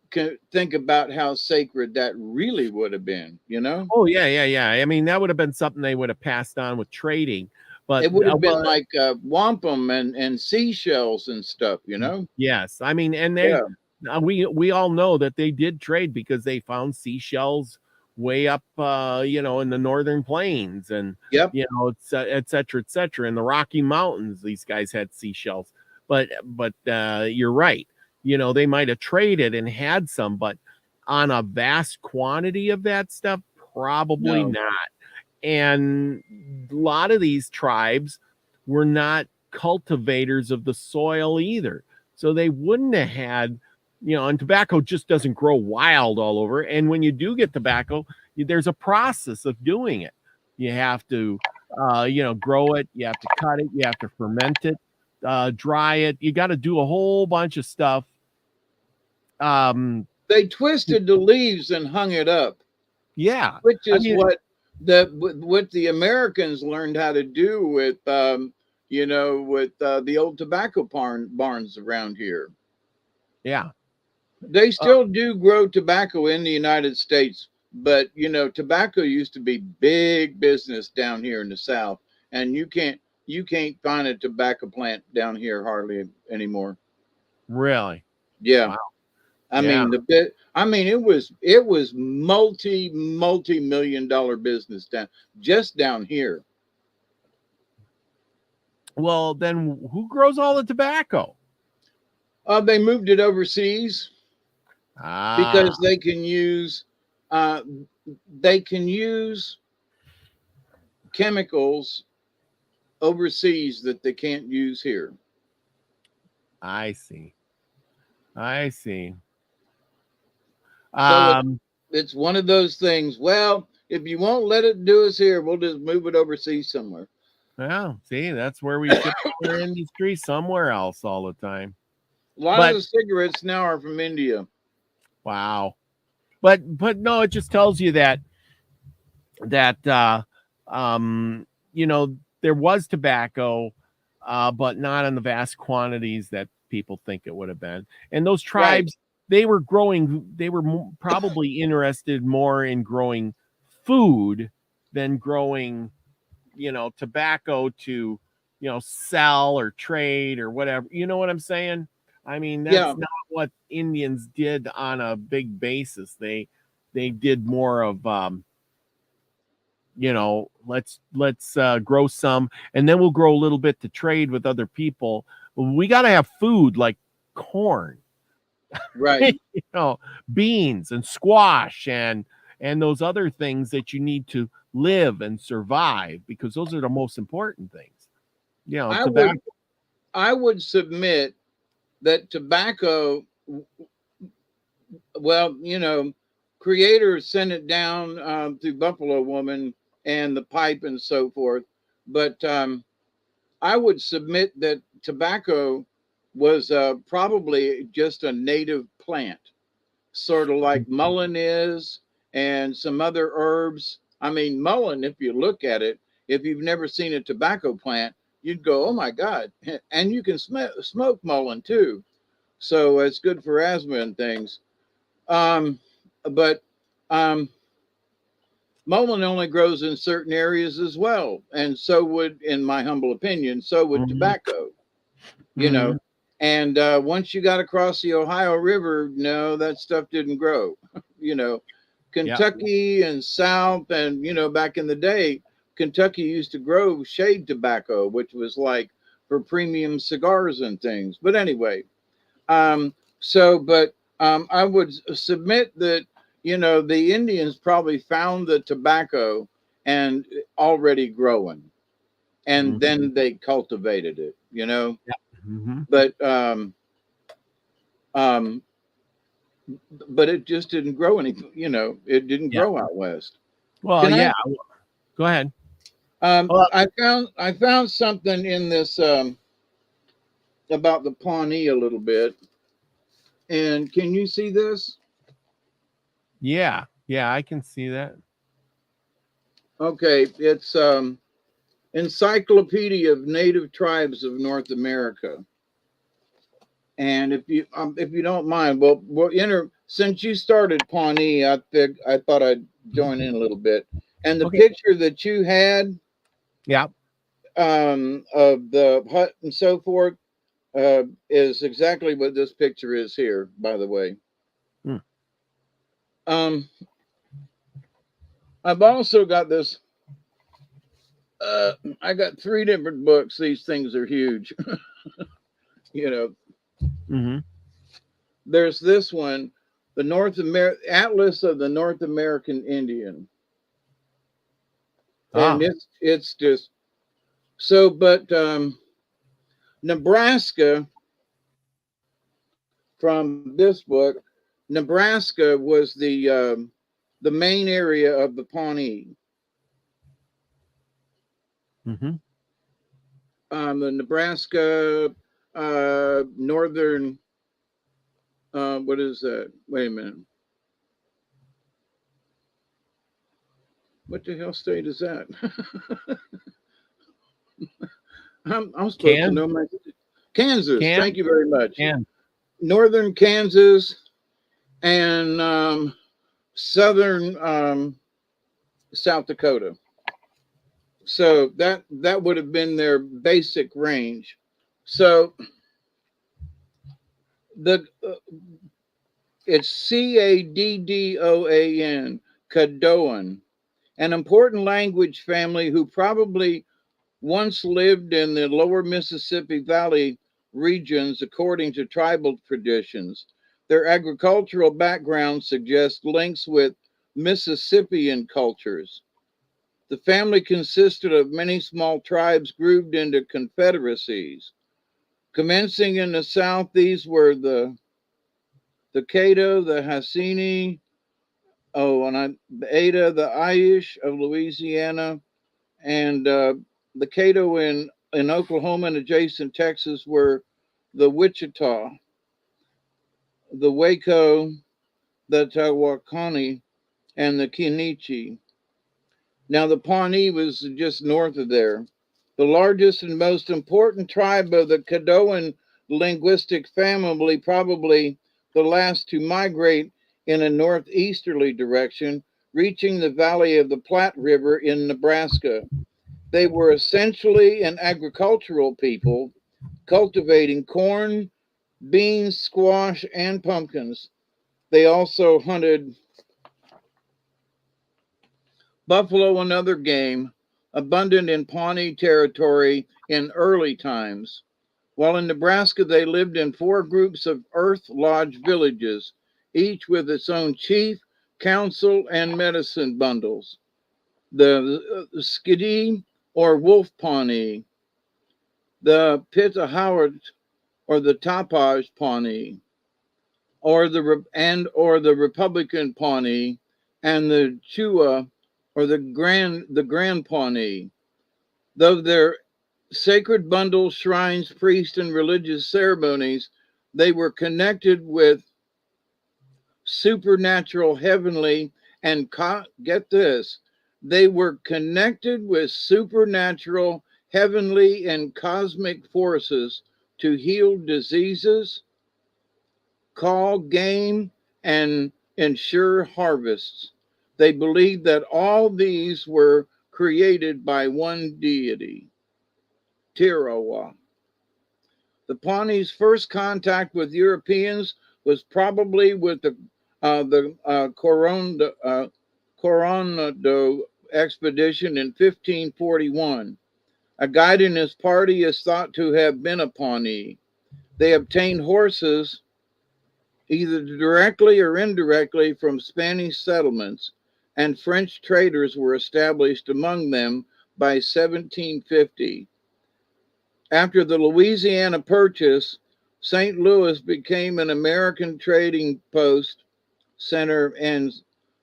can think about how sacred that really would have been, you know? Oh, yeah, yeah, yeah. I mean, that would have been something they would have passed on with trading, but, It would have been well, like wampum and seashells and stuff, you know? yes. I mean, and Yeah. we all know that they did trade because they found seashells way up, in the northern plains, and Yep. et cetera, et cetera. In the Rocky Mountains, these guys had seashells. But you're right. They might have traded and had some, but on a vast quantity of that stuff, probably No. not. And a lot of these tribes were not cultivators of the soil either. So they wouldn't have had, and tobacco just doesn't grow wild all over. And when you do get tobacco, there's a process of doing it. You have to, grow it, you have to cut it, you have to ferment it, dry it. You got to do a whole bunch of stuff. They twisted the leaves and hung it up, Yeah. which I is mean, what the Americans learned how to do with with the old tobacco barns around here. yeah. They Uh, still do grow tobacco in the United States, but tobacco used to be big business down here in the South, and you can't find a tobacco plant down here hardly anymore. really? Yeah. Wow. I Yeah. mean it was multi-million dollar business down here. Well, then who grows all the tobacco? They moved it overseas Ah, because uh, they can use chemicals overseas that they can't use here. I see. I see. So Um, it's one of those things. Well, if you won't let it do us here, we'll just move it overseas somewhere. well, see, that's where we ship our industry somewhere else all the time. A lot of But the cigarettes now are from India. wow. But no, it just tells you that um there was tobacco, but not in the vast quantities that people think it would have been. And those Right. tribes, they were probably interested more in growing food than growing, tobacco to, sell or trade or whatever. You know what I'm saying? I mean, Yeah. that's not what Indians did on a big basis. They did more of, let's grow some, and then we'll grow a little bit to trade with other people. We got to have food like corn, Right. you know, beans and squash and those other things that you need to live and survive, because those are the most important things. I would Tobacco. I would submit that tobacco, well, creators sent it down through Buffalo Woman and the pipe and so forth. But I would submit that tobacco was probably just a native plant, sort of like mullein is and some other herbs. I mean, mullein, if you look at it, if you've never seen a tobacco plant, you'd go, oh my God. And you can smoke mullein too. So it's good for asthma and things. Um, but um, mullein only grows in certain areas as well. And so would, in my humble opinion, so would Mhm, tobacco, you know. mhm. And once you got across the Ohio River, no, that stuff didn't grow. you know, Yep. Kentucky and South, and back in the day, Kentucky used to grow shade tobacco, which was like for premium cigars and things. But anyway, but I would submit that the Indians probably found the tobacco and already growing, and Mhm. then they cultivated it. Yep. Mhm. But um, but it just didn't grow any. It didn't Yep. grow out west. Well, Can I? yeah. Go ahead. Well, I found something in this about the Pawnee a little bit, And can you see this? Yeah, I can see that. Okay, it's Encyclopedia of Native Tribes of North America. And if you don't mind, we'll enter. Since you started Pawnee, I thought I'd join in a little bit. And the picture that you had, yeah, of the hut and so forth, is exactly what this picture is here. By the way, I've also got this. I got 3 different books. These things are huge. You know. Mm-hmm. There's this one, the Atlas of the North American Indian, and it's just so. But Nebraska, from this book, Nebraska was the main area of the Pawnee. Mm-hmm. The Nebraska northern. What is that? Wait a minute. What the hell state is that? I'm supposed to know my Kansas. Thank you very much. Northern Kansas and southern South Dakota. So that would have been their basic range. So it's Caddoan, Caddoan, an important language family who probably once lived in the lower Mississippi Valley regions according to tribal traditions. Their agricultural background suggests links with Mississippian cultures. The family consisted of many small tribes grouped into confederacies. Commencing in the south, these were the Caddo, the Hassini, the Ada, the Aish of Louisiana, and the Caddo in Oklahoma and adjacent Texas were the Wichita, the Waco, the Tawakoni, and the Kenichi. Now, the Pawnee was just north of there. The largest and most important tribe of the Caddoan linguistic family, probably the last to migrate in a northeasterly direction, reaching the valley of the Platte River in Nebraska. They were essentially an agricultural people, cultivating corn, beans, squash, and pumpkins. They also hunted buffalo and other game, abundant in Pawnee territory in early times. While in Nebraska, they lived in 4 groups of earth lodge villages, each with its own chief, council, and medicine bundles. The Skidee or Wolf Pawnee, the Pittahoward or the Tapaj Pawnee, or the Republican Pawnee, and the Chua or the Grand Pawnee. Though their sacred bundles, shrines, priests, and religious ceremonies, they were connected with supernatural, heavenly, and get this, they were connected with supernatural, heavenly, and cosmic forces to heal diseases, call game, and ensure harvests. They believed that all these were created by one deity, Tirawa. The Pawnee's first contact with Europeans was probably with the Coronado expedition in 1541. A guide in his party is thought to have been a Pawnee. They obtained horses either directly or indirectly from Spanish settlements, and French traders were established among them by 1750. After the Louisiana Purchase, St. Louis became an American trading post center, and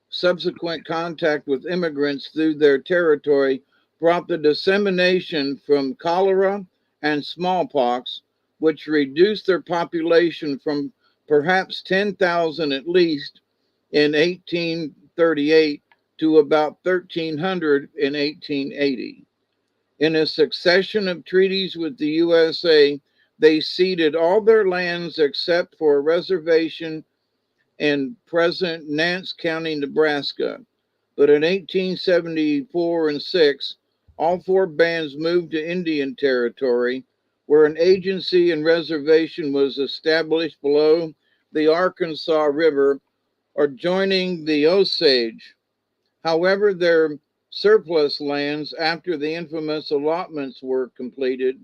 subsequent contact with immigrants through their territory brought the dissemination from cholera and smallpox, which reduced their population from perhaps 10,000 at least in 1838 to about 1,300 in 1880. In a succession of treaties with the USA, they ceded all their lands except for a reservation in present Nance County, Nebraska. But in 1874 and 6, all four bands moved to Indian Territory, where an agency and reservation was established below the Arkansas River, adjoining the Osage. However, their surplus lands, after the infamous allotments were completed,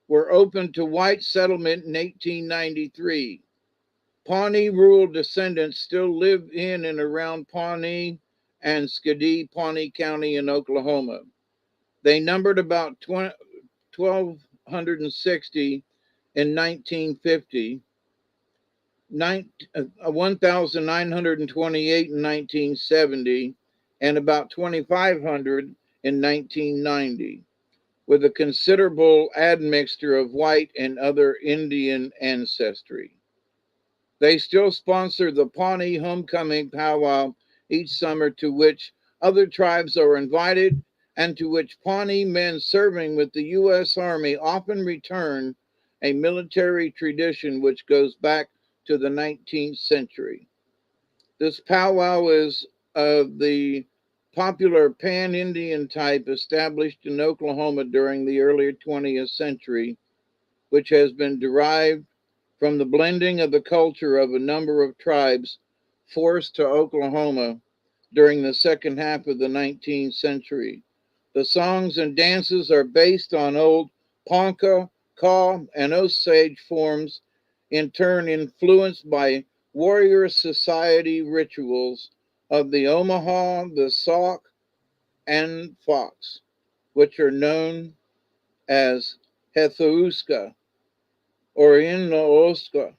were opened to white settlement in 1893. Pawnee rural descendants still live in and around Pawnee and Skidee, Pawnee County in Oklahoma. They numbered about 1,260 in 1950, 1,928 in 1970, and about 2,500 in 1990, with a considerable admixture of white and other Indian ancestry. They still sponsor the Pawnee Homecoming Powwow each summer, to which other tribes are invited and to which Pawnee men serving with the U.S. Army often return, a military tradition which goes back to the 19th century. This powwow is of the popular pan-Indian type established in Oklahoma during the early 20th century, which has been derived from the blending of the culture of a number of tribes forced to Oklahoma during the second half of the 19th century. The songs and dances are based on old Ponca, Kaw, and Osage forms, in turn influenced by warrior society rituals of the Omaha, the Sauk, and Fox, which are known as Hethuska or Inooska.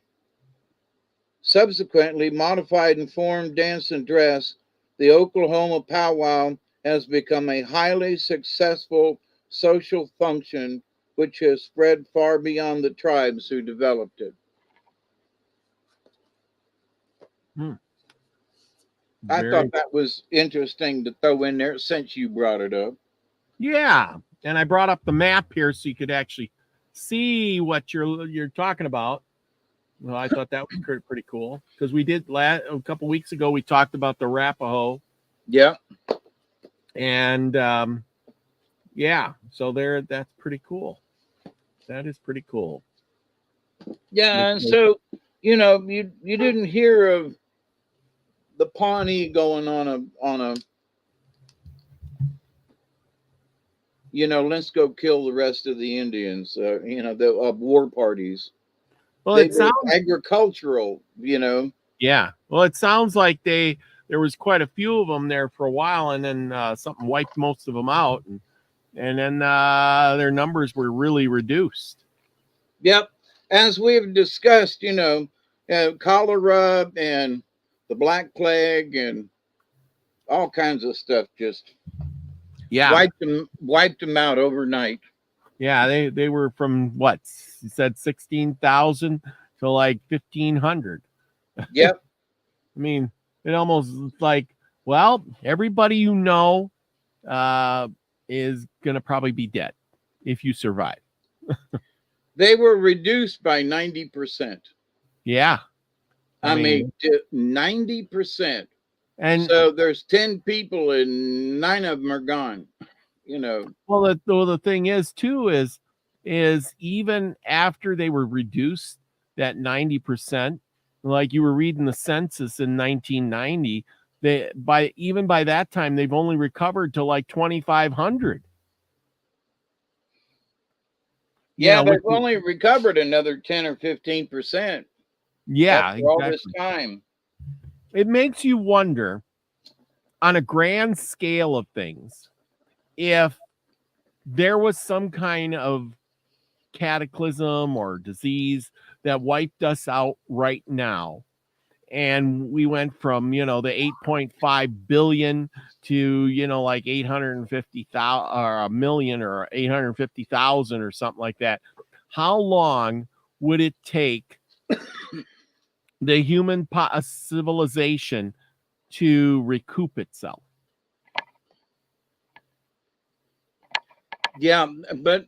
Subsequently modified in form, dance, and dress, the Oklahoma powwow has become a highly successful social function which has spread far beyond the tribes who developed it. I thought that was interesting to throw in there since you brought it up. Yeah, and I brought up the map here so you could actually see what you're talking about. Well, I thought that was pretty cool because we did a couple weeks ago. We talked about the Arapaho. Yeah, and yeah, so that's pretty cool. That is pretty cool. Yeah, and so you didn't hear of the Pawnee going on a let's go kill the rest of the Indians. The war parties. Well, it sounds agricultural. Yeah. Well, it sounds like there was quite a few of them there for a while, and then something wiped most of them out, and then their numbers were really reduced. Yep. As we've discussed, cholera and the Black Plague and all kinds of stuff just wiped them out overnight. Yeah, they were from what you said, 16,000 to like 1,500. Yep. I mean, it almost like, well, everybody is gonna probably be dead if you survive. They were reduced by 90%. Yeah. I mean 90%. And so there's 10 people and 9 of them are gone. Well, the thing is too is even after they were reduced that 90%, like you were reading the census in 1990, by that time they've only recovered to like 2,500. Yeah, they've only recovered another 10 or 15%. Yeah, after all this time. It makes you wonder, on a grand scale of things, if there was some kind of cataclysm or disease that wiped us out right now, and we went from the 8.5 billion to like 850,000 or a million or 850,000 or something like that, how long would it take the human civilization to recoup itself. Yeah, but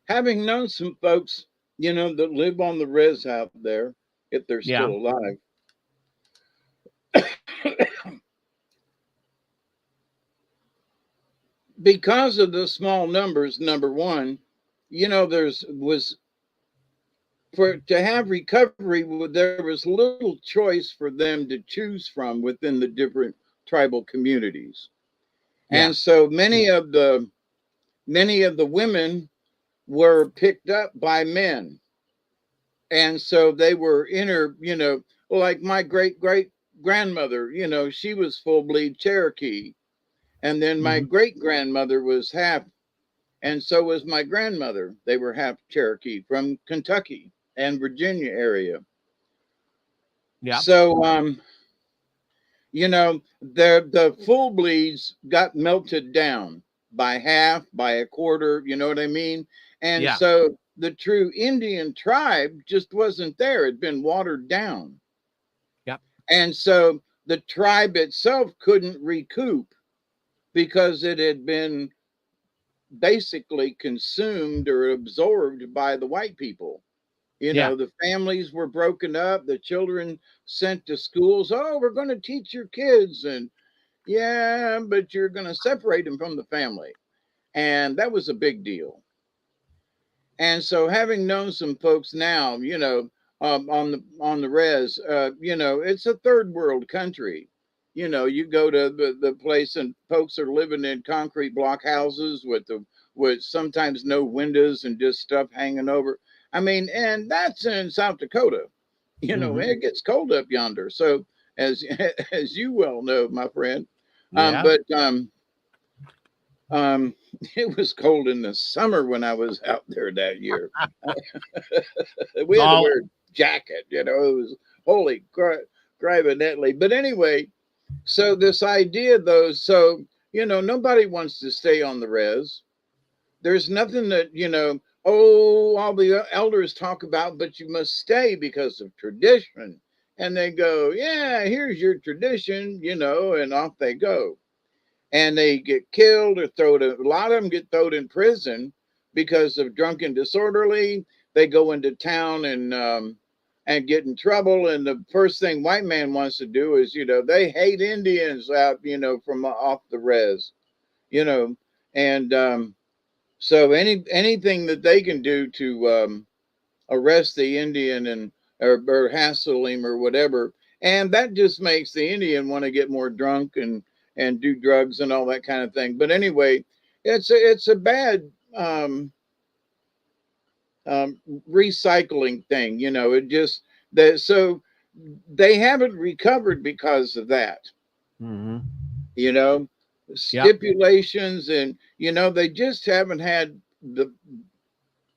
having known some folks, that live on the res out there, if they're Yeah. still alive, because of the small numbers, number one, to have recovery, there was little choice for them to choose from within the different tribal communities. Yeah. And so many of the women were picked up by men. And so they were like my great grandmother, she was full bleed Cherokee. And then my great grandmother was half, and so was my grandmother. They were half Cherokee from Kentucky and Virginia area. Yeah. So the full bleeds got melted down by half, by a quarter, you know what I mean? And Yeah. so the true Indian tribe just wasn't there. It'd been watered down. Yeah. And so the tribe itself couldn't recoup because it had been basically consumed or absorbed by the white people. The families were broken up, the children sent to schools. Oh, we're going to teach your kids. And yeah, but you're going to separate them from the family. And that was a big deal. And so having known some folks now, on the res, it's a third world country. You go to the place and folks are living in concrete block houses with sometimes no windows and just stuff hanging over. I mean, and that's in South Dakota. It gets cold up yonder. So as as you well know, my friend. Yeah. But it was cold in the summer when I was out there that year. We had to wear a jacket, it was holy criminally. But anyway, so this idea though, so nobody wants to stay on the res. There's nothing that, all the elders talk about, but you must stay because of tradition. And they go, yeah, here's your tradition, and off they go. And they get killed or a lot of them get thrown in prison because of drunken disorderly. They go into town and get in trouble. And the first thing white man wants to do is, they hate Indians out, from off the res, and so anything that they can do to arrest the Indian or hassle him or whatever, and that just makes the Indian want to get more drunk and do drugs and all that kind of thing. But anyway, it's a bad recycling thing, It just that so they haven't recovered because of that. Stipulations, and they just haven't had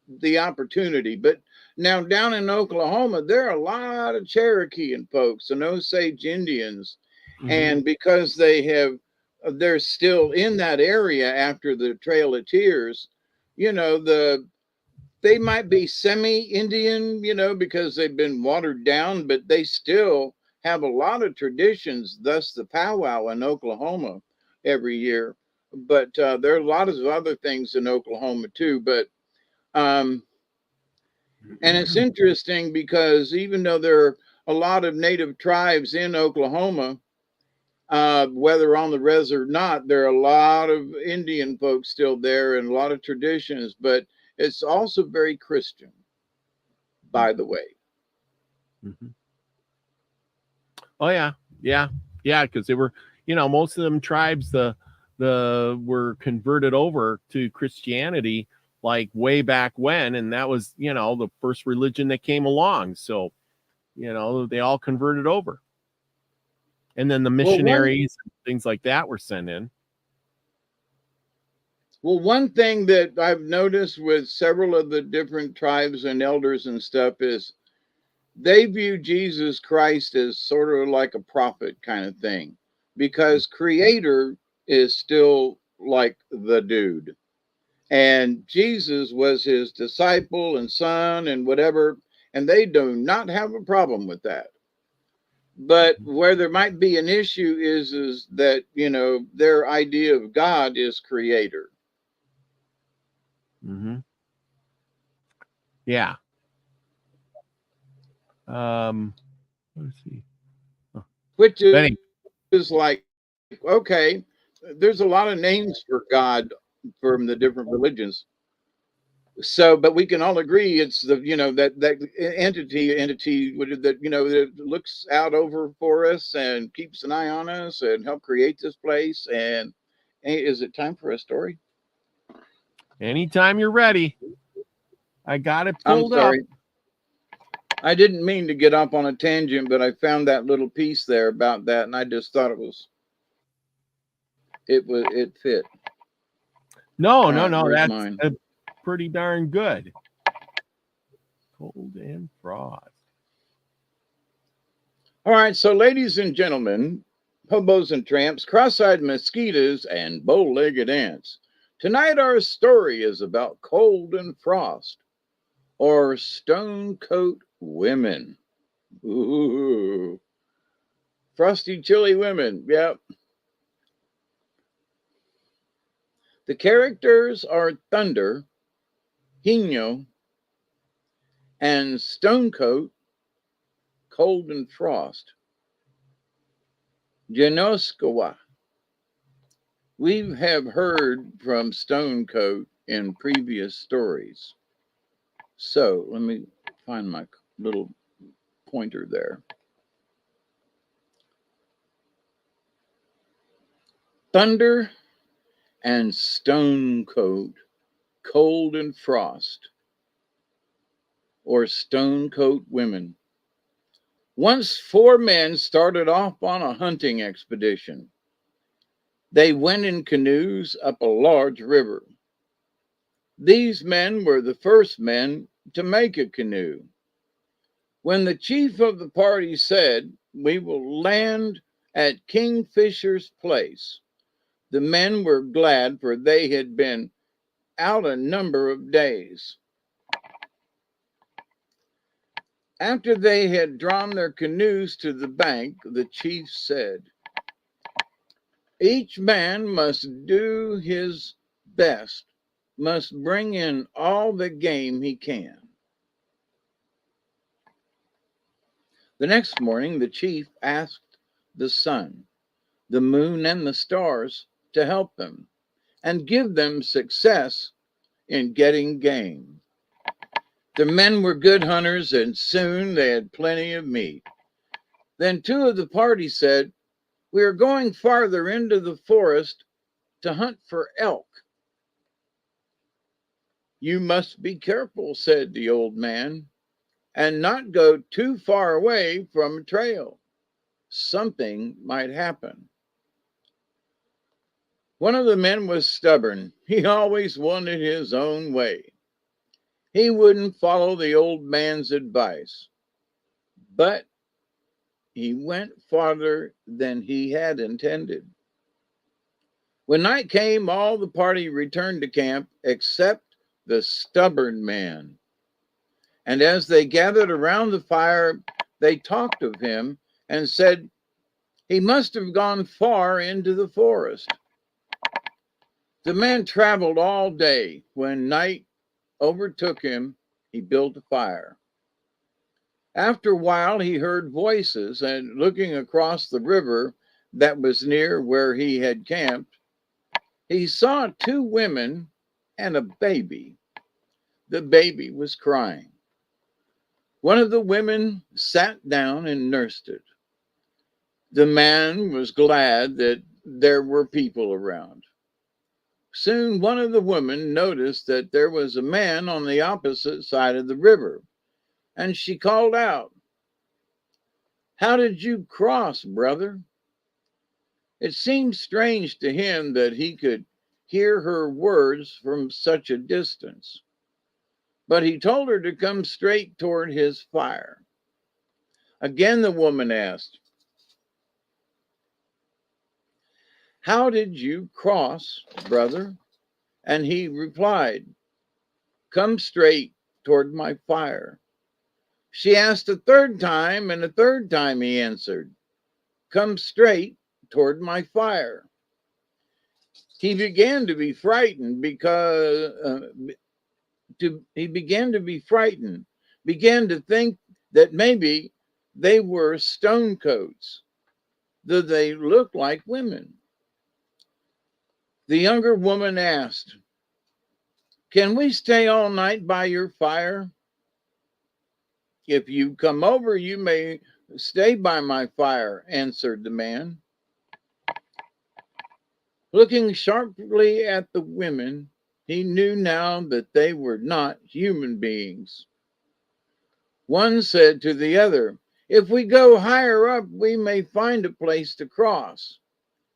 the opportunity. But now down in Oklahoma, there are a lot of Cherokee and folks and Osage Indians, and because they're still in that area after the Trail of Tears, they might be semi-Indian, because they've been watered down, but they still have a lot of traditions. Thus, the powwow in Oklahoma every year. But there are a lot of other things in Oklahoma too. But and it's interesting because even though there are a lot of native tribes in Oklahoma, whether on the res or not, there are a lot of Indian folks still there and a lot of traditions, but it's also very Christian, by the way. Oh yeah, because they were, most of them tribes the were converted over to Christianity like way back when, and that was the first religion that came along. So they all converted over, and then the missionaries and things like that were sent in. Well, one thing that I've noticed with several of the different tribes and elders and stuff is they view Jesus Christ as sort of like a prophet kind of thing, because Creator is still like the dude. And Jesus was his disciple and son and whatever. and they do not have a problem with that. But where there might be an issue is that, you know, their idea of God is creator. Mm-hmm. Yeah. Let's see. Oh. Which Benny. is like, okay, there's a lot of names for God from the different religions. So, but we can all agree it's the, you know, that entity that, you know, that looks out over for us and keeps an eye on us and help create this place. And hey, is it time for a story? Anytime you're ready. I got it I'm pulled up. sorry. I didn't mean to get off on a tangent, but I found that little piece there about that, and I just thought it fit. No, Right, that's mine. pretty darn good. Cold and frost. All right, so ladies and gentlemen, hobos and tramps, cross-eyed mosquitoes, and bow-legged ants. Tonight our story is about cold and frost, or stone coat women. Ooh, frosty, chilly women. Yep. The characters are Thunder, Hino, and Stonecoat, Cold and Frost. Janoskawa. We have heard from Stonecoat in previous stories. So let me find my little pointer there. Thunder and Stonecoat, Cold and Frost, or Stonecoat women. Once 4 men started off on a hunting expedition. They went in canoes up a large river. These men were the first men to make a canoe. When the chief of the party said, "We will land at Kingfisher's place," the men were glad, for they had been out a number of days. After they had drawn their canoes to the bank, the chief said, "Each man must do his best, must bring in all the game he can." The next morning, the chief asked the sun, the moon, and the stars to help them and give them success in getting game. The men were good hunters, and soon they had plenty of meat. Then 2 of the party said, "We are going farther into the forest to hunt for elk." "You must be careful," said the old man, "and not go too far away from a trail. Something might happen." One of the men was stubborn. He always wanted his own way. He wouldn't follow the old man's advice. But he went farther than he had intended. When night came, all the party returned to camp except the stubborn man. And as they gathered around the fire, they talked of him and said he must have gone far into the forest. The man traveled all day. When night overtook him, he built a fire. After a while, he heard voices, and looking across the river that was near where he had camped, he saw 2 women and a baby. The baby was crying. One of the women sat down and nursed it. The man was glad that there were people around. Soon one of the women noticed that there was a man on the opposite side of the river, and she called out, "How did you cross, brother?" It seemed strange to him that he could hear her words from such a distance, but he told her to come straight toward his fire. Again the woman asked, "How did you cross, brother?" And he replied, "Come straight toward my fire." She asked a third time, and a third time he answered, "Come straight toward my fire." He began to be frightened began to think that maybe they were stone coats, though they looked like women. The younger woman asked, "Can we stay all night by your fire?" "If you come over, you may stay by my fire," answered the man. Looking sharply at the women, he knew now that they were not human beings. One said to the other, "If we go higher up, we may find a place to cross."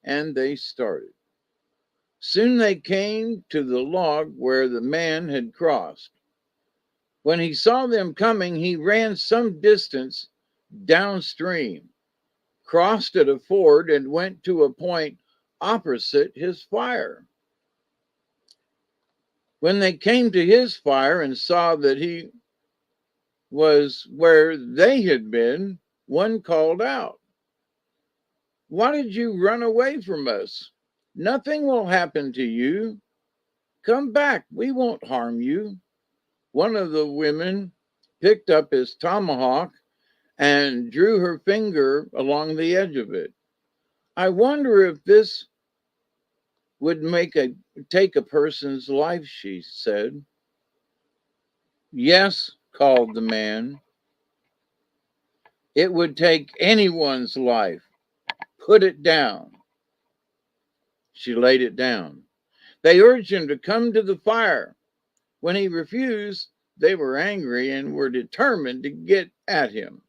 And they started. Soon they came to the log where the man had crossed. When he saw them coming, he ran some distance downstream, crossed at a ford, and went to a point opposite his fire. When they came to his fire and saw that he was where they had been, one called out, "Why did you run away from us? Nothing will happen to you. Come back, we won't harm you." One of the women picked up his tomahawk and drew her finger along the edge of it. "I wonder if this would take a person's life," she said. "Yes," called the man. "It would take anyone's life. Put it down." She laid it down. They urged him to come to the fire. When he refused, they were angry and were determined to get at him.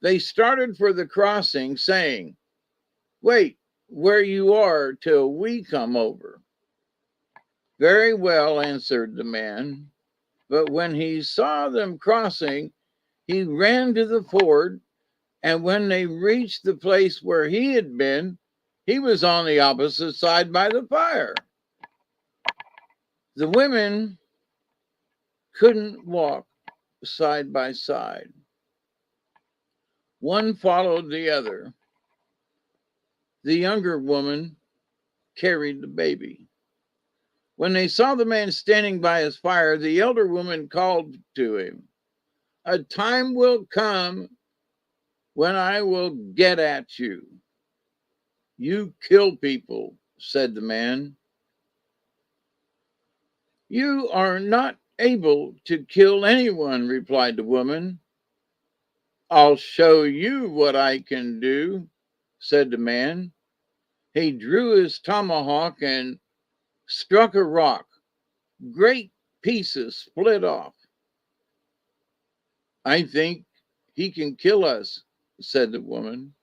They started for the crossing, saying, "Wait where you are till we come over." "Very well," answered the man. But when he saw them crossing, he ran to the ford, and when they reached the place where he had been, he was on the opposite side by the fire. The women couldn't walk side by side. One followed the other. The younger woman carried the baby. When they saw the man standing by his fire, the elder woman called to him, "A time will come when I will get at you." "You kill people," said the man. "You are not able to kill anyone," replied the woman. "I'll show you what I can do," said the man. He drew his tomahawk and struck a rock. Great pieces split off. "I think he can kill us," said the woman.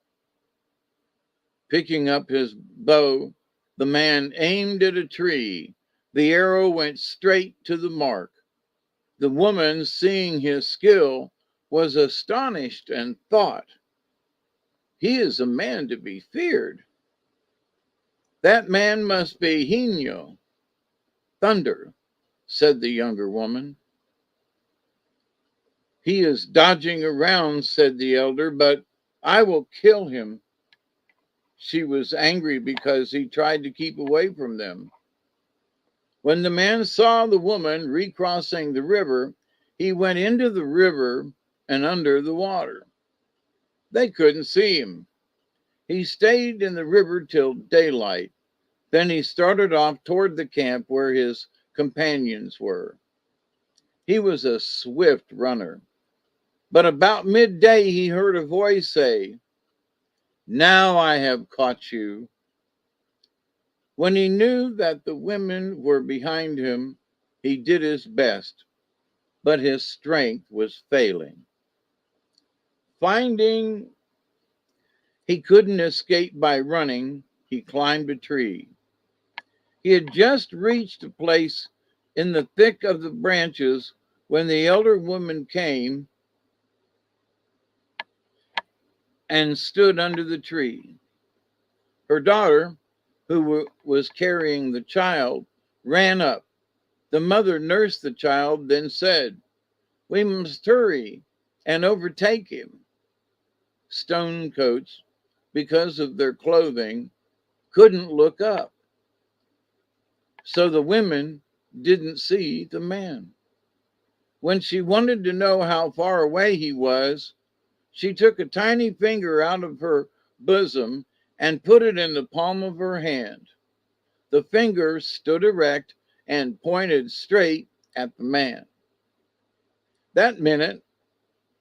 Picking up his bow, the man aimed at a tree. The arrow went straight to the mark. The woman, seeing his skill, was astonished and thought, "He is a man to be feared. That man must be Hino, thunder," said the younger woman. "He is dodging around," said the elder, "but I will kill him." She was angry because he tried to keep away from them. When the man saw the woman recrossing the river, he went into the river and under the water. They couldn't see him. He stayed in the river till daylight. Then he started off toward the camp where his companions were. He was a swift runner. But about midday, he heard a voice say, "Now I have caught you." When he knew that the women were behind him, he did his best, but his strength was failing. Finding he couldn't escape by running, he climbed a tree. He had just reached a place in the thick of the branches when the elder woman came and stood under the tree. Her daughter, who was carrying the child, ran up. The mother nursed the child, then said, "We must hurry. and overtake him. Stone coats, because of their clothing, couldn't look up. So the women didn't see the man. When she wanted to know how far away he was, she took a tiny finger out of her bosom and put it in the palm of her hand. The finger stood erect and pointed straight at the man. That minute,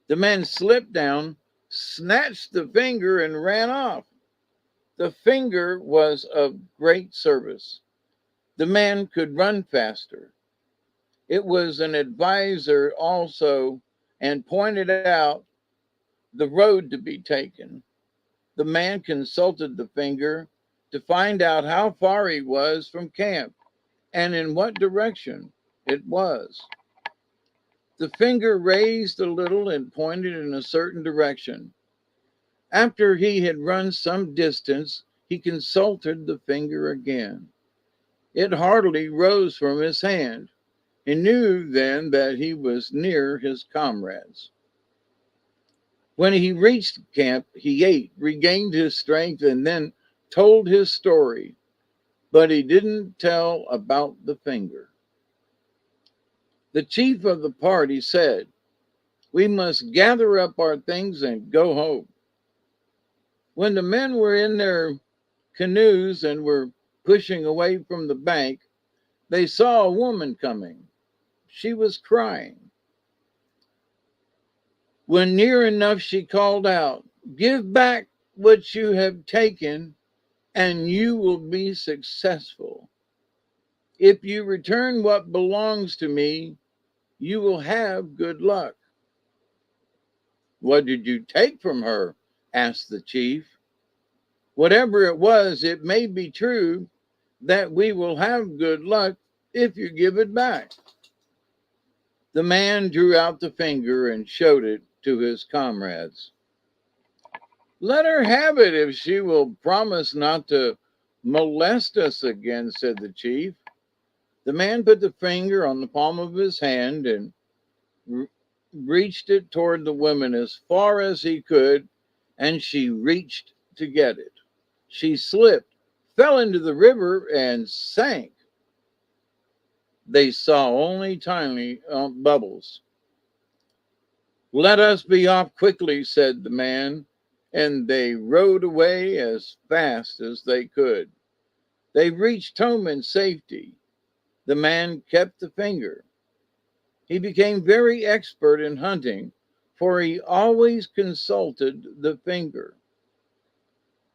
the man slipped down, snatched the finger, and ran off. The finger was of great service. The man could run faster. It was an advisor also and pointed out the road to be taken. The man consulted the finger to find out how far he was from camp and in what direction it was. The finger raised a little and pointed in a certain direction. After he had run some distance, he consulted the finger again. It hardly rose from his hand. He knew then that he was near his comrades. When he reached camp, he ate, regained his strength, and then told his story. But he didn't tell about the finger. The chief of the party said, "We must gather up our things and go home." When the men were in their canoes and were pushing away from the bank, they saw a woman coming. She was crying. When near enough, she called out, "Give back what you have taken, and you will be successful. If you return what belongs to me, you will have good luck." "What did you take from her?" asked the chief. "Whatever it was, it may be true that we will have good luck if you give it back." The man drew out the finger and showed it to his comrades. "Let her have it if she will promise not to molest us again," said the chief. The man put the finger on the palm of his hand and reached it toward the woman as far as he could, and she reached to get it. She slipped, fell into the river, and sank. They saw only tiny bubbles. "Let us be off quickly," said the man, and they rowed away as fast as they could. They reached home in safety. The man kept the finger. He became very expert in hunting, for he always consulted the finger.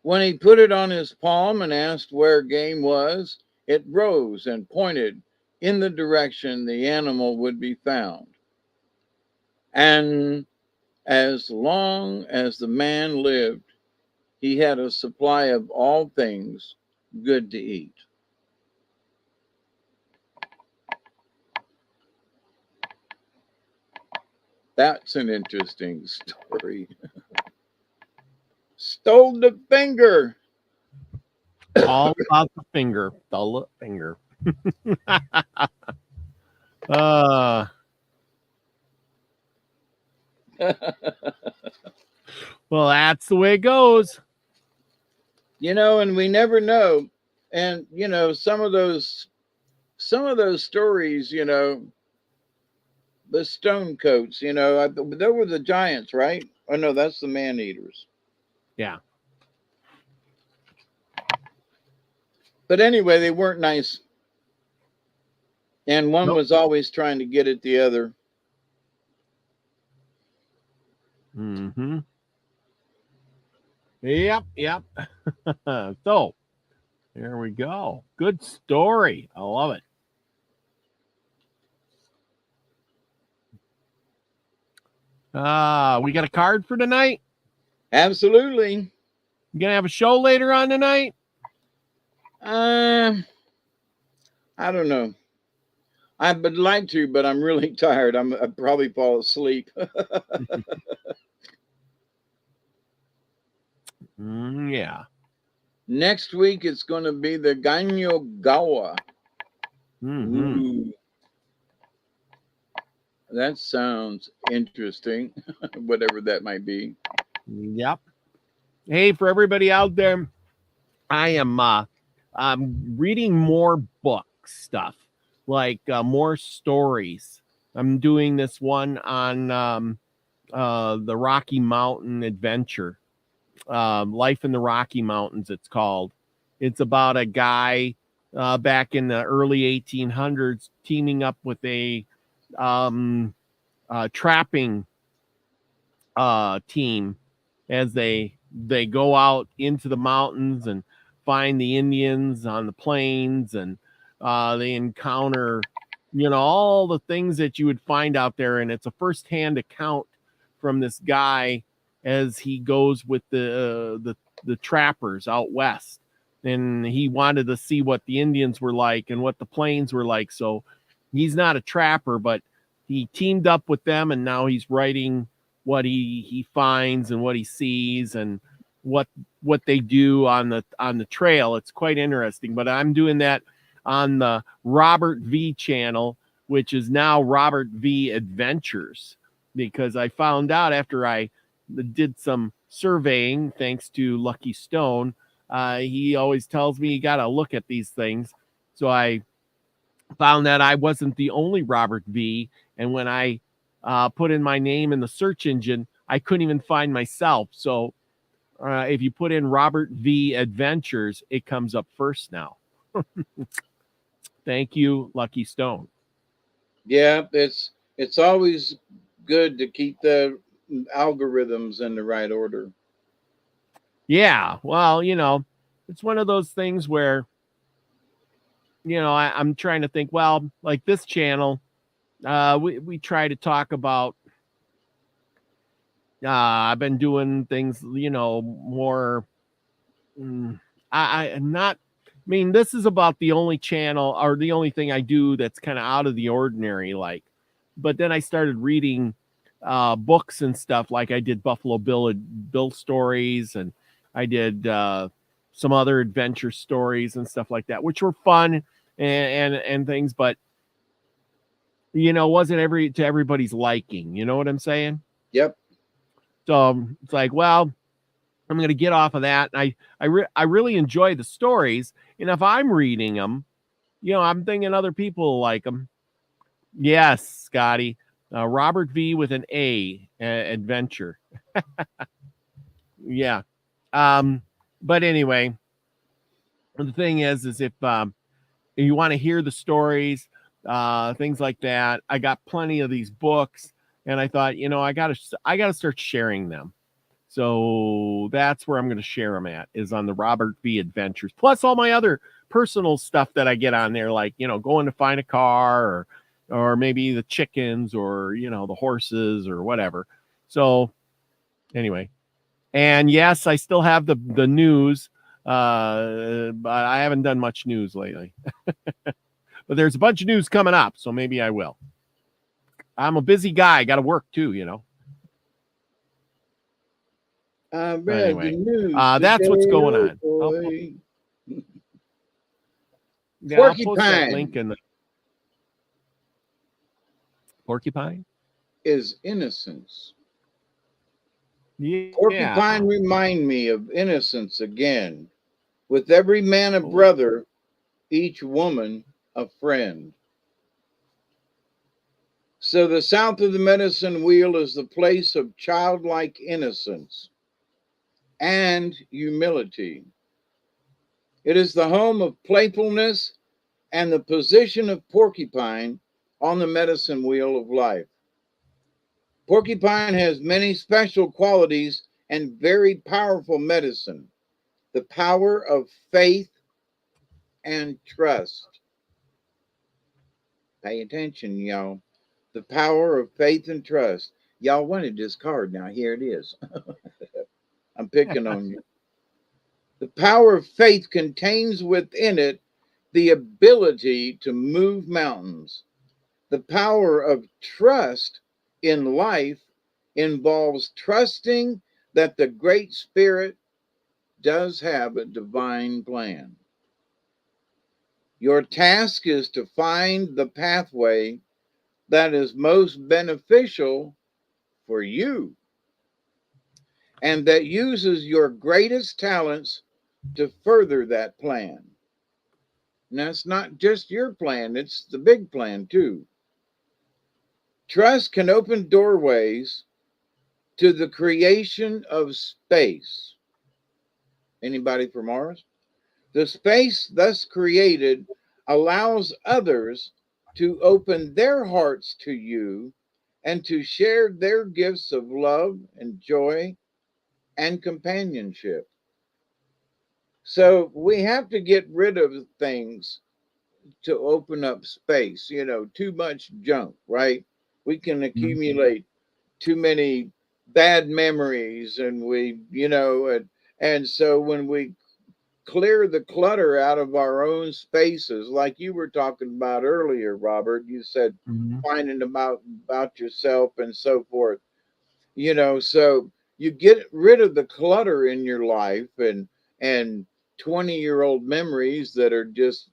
When he put it on his palm and asked where game was, it rose and pointed in the direction the animal would be found. And as long as the man lived, he had a supply of all things good to eat. That's an interesting story. Stole the finger. All about the finger. The finger. uh well, that's the way it goes. And we never know. And some of those stories, the stone coats, they were the giants, right? Oh no, that's the man eaters. Yeah. But anyway, they weren't nice. And one Nope. was always trying to get at the other. Mm-hmm. Yep. So there we go. Good story. I love it. We got a card for tonight. Absolutely. You gonna have a show later on tonight? I don't know. I would like to, but I'm really tired. I'd probably fall asleep. Yeah. Next week, it's going to be the Ganyo Gawa. Mm-hmm. Ooh. That sounds interesting, whatever that might be. Yep. Hey, for everybody out there, I am I'm reading more book stuff, like more stories. I'm doing this one on the Rocky Mountain Adventure, Life in the Rocky Mountains. It's called. It's about a guy back in the early 1800s teaming up with a um, trapping team as they go out into the mountains and find the Indians on the plains, and they encounter, you know, all the things that you would find out there. And it's a firsthand account from this guy as he goes with the trappers out west, and he wanted to see what the Indians were like and what the plains were like. So he's not a trapper, but he teamed up with them, and now he's writing what he finds and what he sees and what they do on the trail. It's quite interesting. But I'm doing that on the Robert V channel, which is now Robert V Adventures, because I found out after I did some surveying, thanks to Lucky Stone, he always tells me you got to look at these things. So I found that I wasn't the only Robert V. And when I put in my name in the search engine, I couldn't even find myself. So if you put in Robert V Adventures, it comes up first now. Thank you, Lucky Stone. Yeah, it's always good to keep the algorithms in the right order. Yeah, well, you know, it's one of those things where, you know, I'm trying to think, well, like this channel, we try to talk about, I've been doing things, you know, more, I not, I mean, this is about the only channel or the only thing I do that's kind of out of the ordinary, like, but then I started reading books and stuff. Like I did Buffalo Bill stories, and I did some other adventure stories and stuff like that, which were fun and things, but you know, wasn't to everybody's liking. You know what I'm saying? Yep. So it's like, well, I'm going to get off of that. And I really enjoy the stories. And if I'm reading them, you know, I'm thinking other people like them. Yes, Scotty. Robert V with an A, adventure. Yeah. But anyway, the thing is if you want to hear the stories, things like that, I got plenty of these books, and I thought, you know, I gotta start sharing them. So that's where I'm going to share them at, is on the Robert V Adventures, plus all my other personal stuff that I get on there, like, you know, going to find a car, or maybe the chickens, or, you know, the horses or whatever. So anyway, and yes, I still have the news, but I haven't done much news lately. But there's a bunch of news coming up, so maybe I will. I'm a busy guy. Got to work too, you know. I read Anyway, the news. that's what's going on. I'll post that link in the Porcupine is innocence. Yeah. Porcupine remind me of innocence again. With every man a brother, each woman a friend. So the south of the medicine wheel is the place of childlike innocence and humility. It is the home of playfulness and the position of Porcupine on the medicine wheel of life. Porcupine has many special qualities and very powerful medicine. The power of faith and trust. Pay attention, y'all. The power of faith and trust. Y'all wanted this card. Now here it is. I'm picking on you. The power of faith contains within it the ability to move mountains. The power of trust in life involves trusting that the Great Spirit does have a divine plan. Your task is to find the pathway that is most beneficial for you and that uses your greatest talents to further that plan. Now, it's not just your plan, it's the big plan too. Trust can open doorways to the creation of space. Anybody from Mars? The space thus created allows others to open their hearts to you and to share their gifts of love and joy and companionship. So we have to get rid of things to open up space, too much junk, right? We can accumulate too many bad memories and so when we clear the clutter out of our own spaces, like you were talking about earlier, Robert. You said Mhm. finding about yourself and so forth. So you get rid of the clutter in your life and 20-year-old memories that are just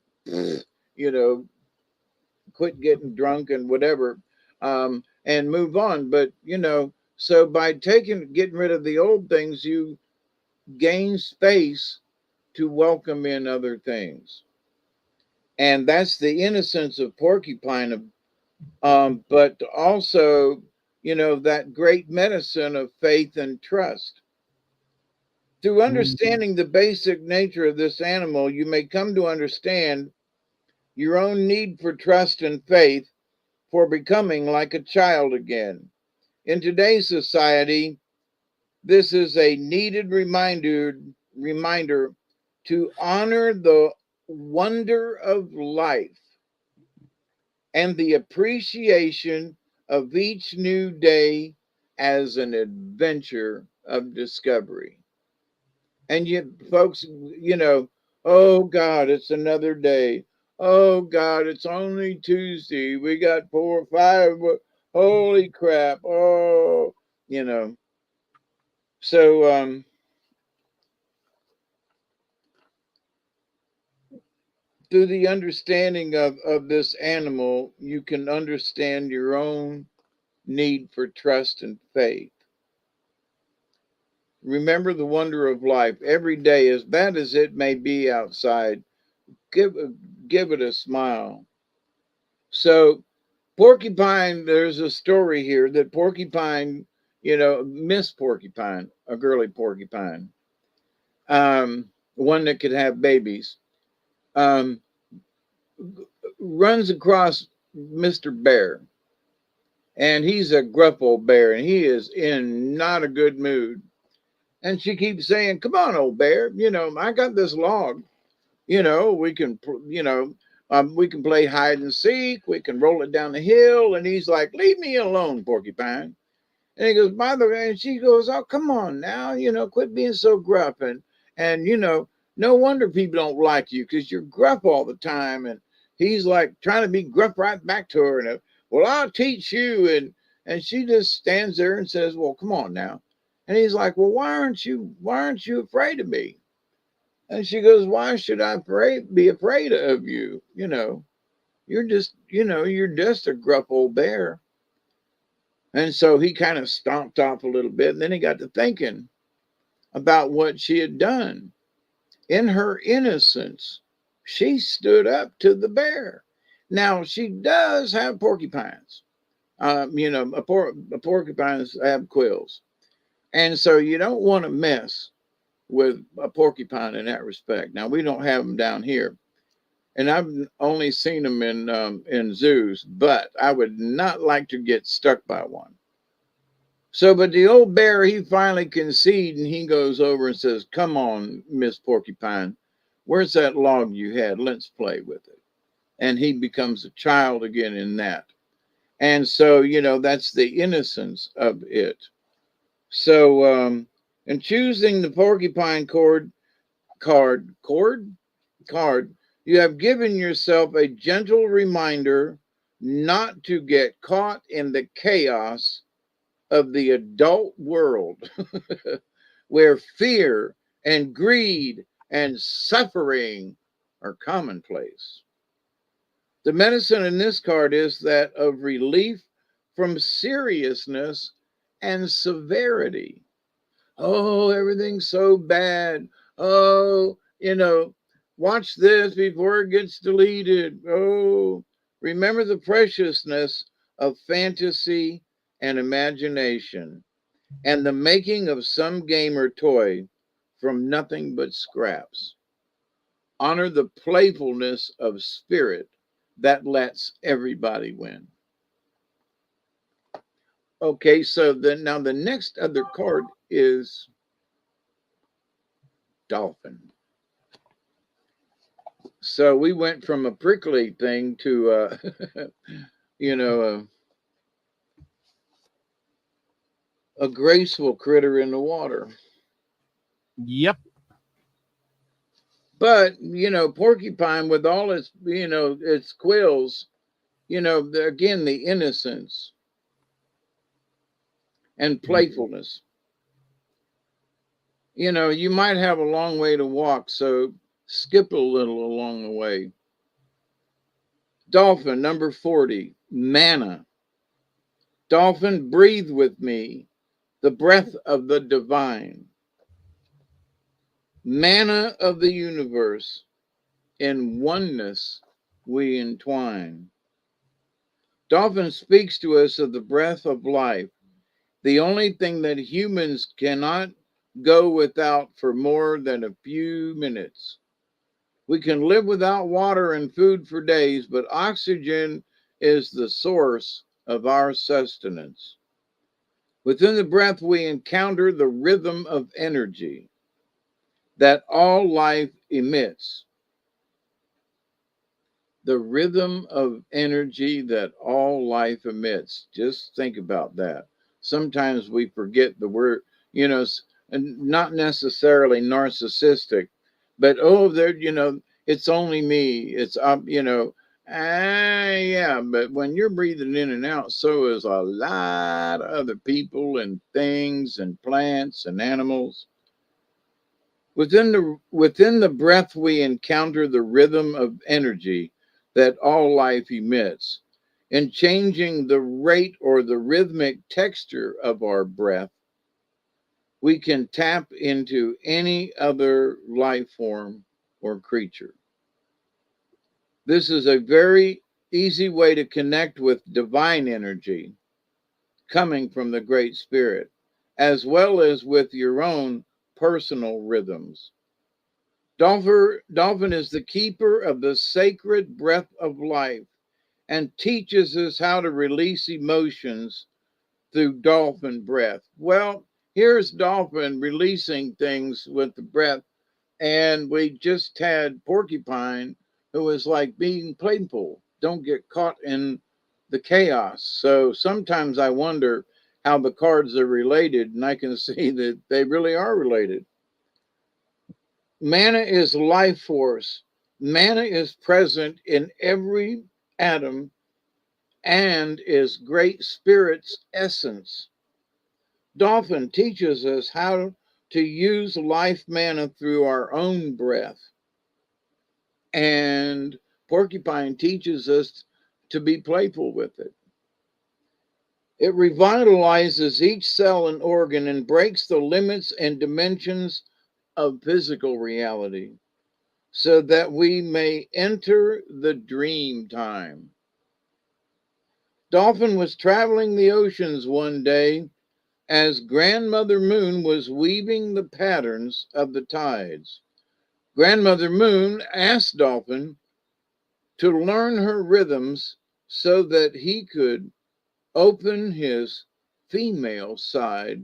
you know quit getting drunk and whatever, and move on. But so by getting rid of the old things, you gain space to welcome in other things. And that's the innocence of porcupine, but also, that great medicine of faith and trust. Through Mhm. understanding the basic nature of this animal, you may come to understand your own need for trust and faith for becoming like a child again. In today's society, this is a needed reminder to honor the wonder of life and the appreciation of each new day as an adventure of discovery. And yet, folks, oh God, it's another day. Oh God, it's only Tuesday. We got 4 or 5. Holy crap. Oh, you know. So, through the understanding of this animal, you can understand your own need for trust and faith. Remember the wonder of life. Every day, as bad as it may be outside, give give it a smile. So, Porcupine, there's a story here that Porcupine, Miss Porcupine, a girly porcupine, one that could have babies, um, runs across Mr. Bear, and he's a gruff old bear, and he is in not a good mood. And she keeps saying, "Come on, old bear, I got this log. We can, we can play hide and seek. We can roll it down the hill." And he's like, "Leave me alone, Porcupine." And he goes, "By the way," and she goes, "Oh, come on now, quit being so gruff. And no wonder people don't like you because you're gruff all the time." And he's like trying to be gruff right back to her. And "Well, I'll teach you." And she just stands there and says, "Well, come on now." And he's like, "Well, why aren't you afraid of me?" And she goes, "Why should I be afraid of you? You're just a gruff old bear." And so he kind of stomped off a little bit. And then he got to thinking about what she had done. In her innocence, she stood up to the bear. Now, she does have porcupines. Porcupines have quills. And so you don't want to mess with a porcupine in that respect. Now, we don't have them down here. And I've only seen them in zoos, but I would not like to get stuck by one. So, but the old bear, he finally conceded and he goes over and says, "Come on, Miss Porcupine, where's that log you had? Let's play with it." And he becomes a child again in that. And so, that's the innocence of it. So, in choosing the porcupine card, you have given yourself a gentle reminder not to get caught in the chaos of the adult world where fear and greed and suffering are commonplace. The medicine in this card is that of relief from seriousness and severity. Oh, everything's so bad. Oh, watch this before it gets deleted. Oh, remember the preciousness of fantasy and imagination and the making of some game or toy from nothing but scraps. Honor the playfulness of spirit that lets everybody win. Okay, so now the next other card is dolphin. So we went from a prickly thing to you know, a graceful critter in the water. Yep. But porcupine with all its its quills, again the innocence and playfulness. You might have a long way to walk, so skip a little along the way. Dolphin, number 40, manna. Dolphin, breathe with me the breath of the divine. Manna of the universe, in oneness we entwine. Dolphin speaks to us of the breath of life, the only thing that humans cannot go without for more than a few minutes. We can live without water and food for days, but oxygen is the source of our sustenance. Within the breath, we encounter the rhythm of energy that all life emits. The rhythm of energy that all life emits. Just think about that. Sometimes we forget the word, and not necessarily narcissistic, but it's only me. It's yeah, but when you're breathing in and out, so is a lot of other people and things and plants and animals. Within the breath, we encounter the rhythm of energy that all life emits. In changing the rate or the rhythmic texture of our breath, we can tap into any other life form or creature. This is a very easy way to connect with divine energy coming from the Great Spirit, as well as with your own personal rhythms. Dolphin is the keeper of the sacred breath of life and teaches us how to release emotions through dolphin breath. Well, here's dolphin releasing things with the breath, and we just had porcupine who was like being playful. Don't get caught in the chaos. So sometimes I wonder how the cards are related, and I can see that they really are related. Mana is life force. Mana is present in every atom and is Great Spirit's essence. Dolphin teaches us how to use life mana through our own breath. And porcupine teaches us to be playful with it. It revitalizes each cell and organ and breaks the limits and dimensions of physical reality, so that we may enter the dream time. Dolphin was traveling the oceans one day as Grandmother Moon was weaving the patterns of the tides. Grandmother Moon asked Dolphin to learn her rhythms so that he could open his female side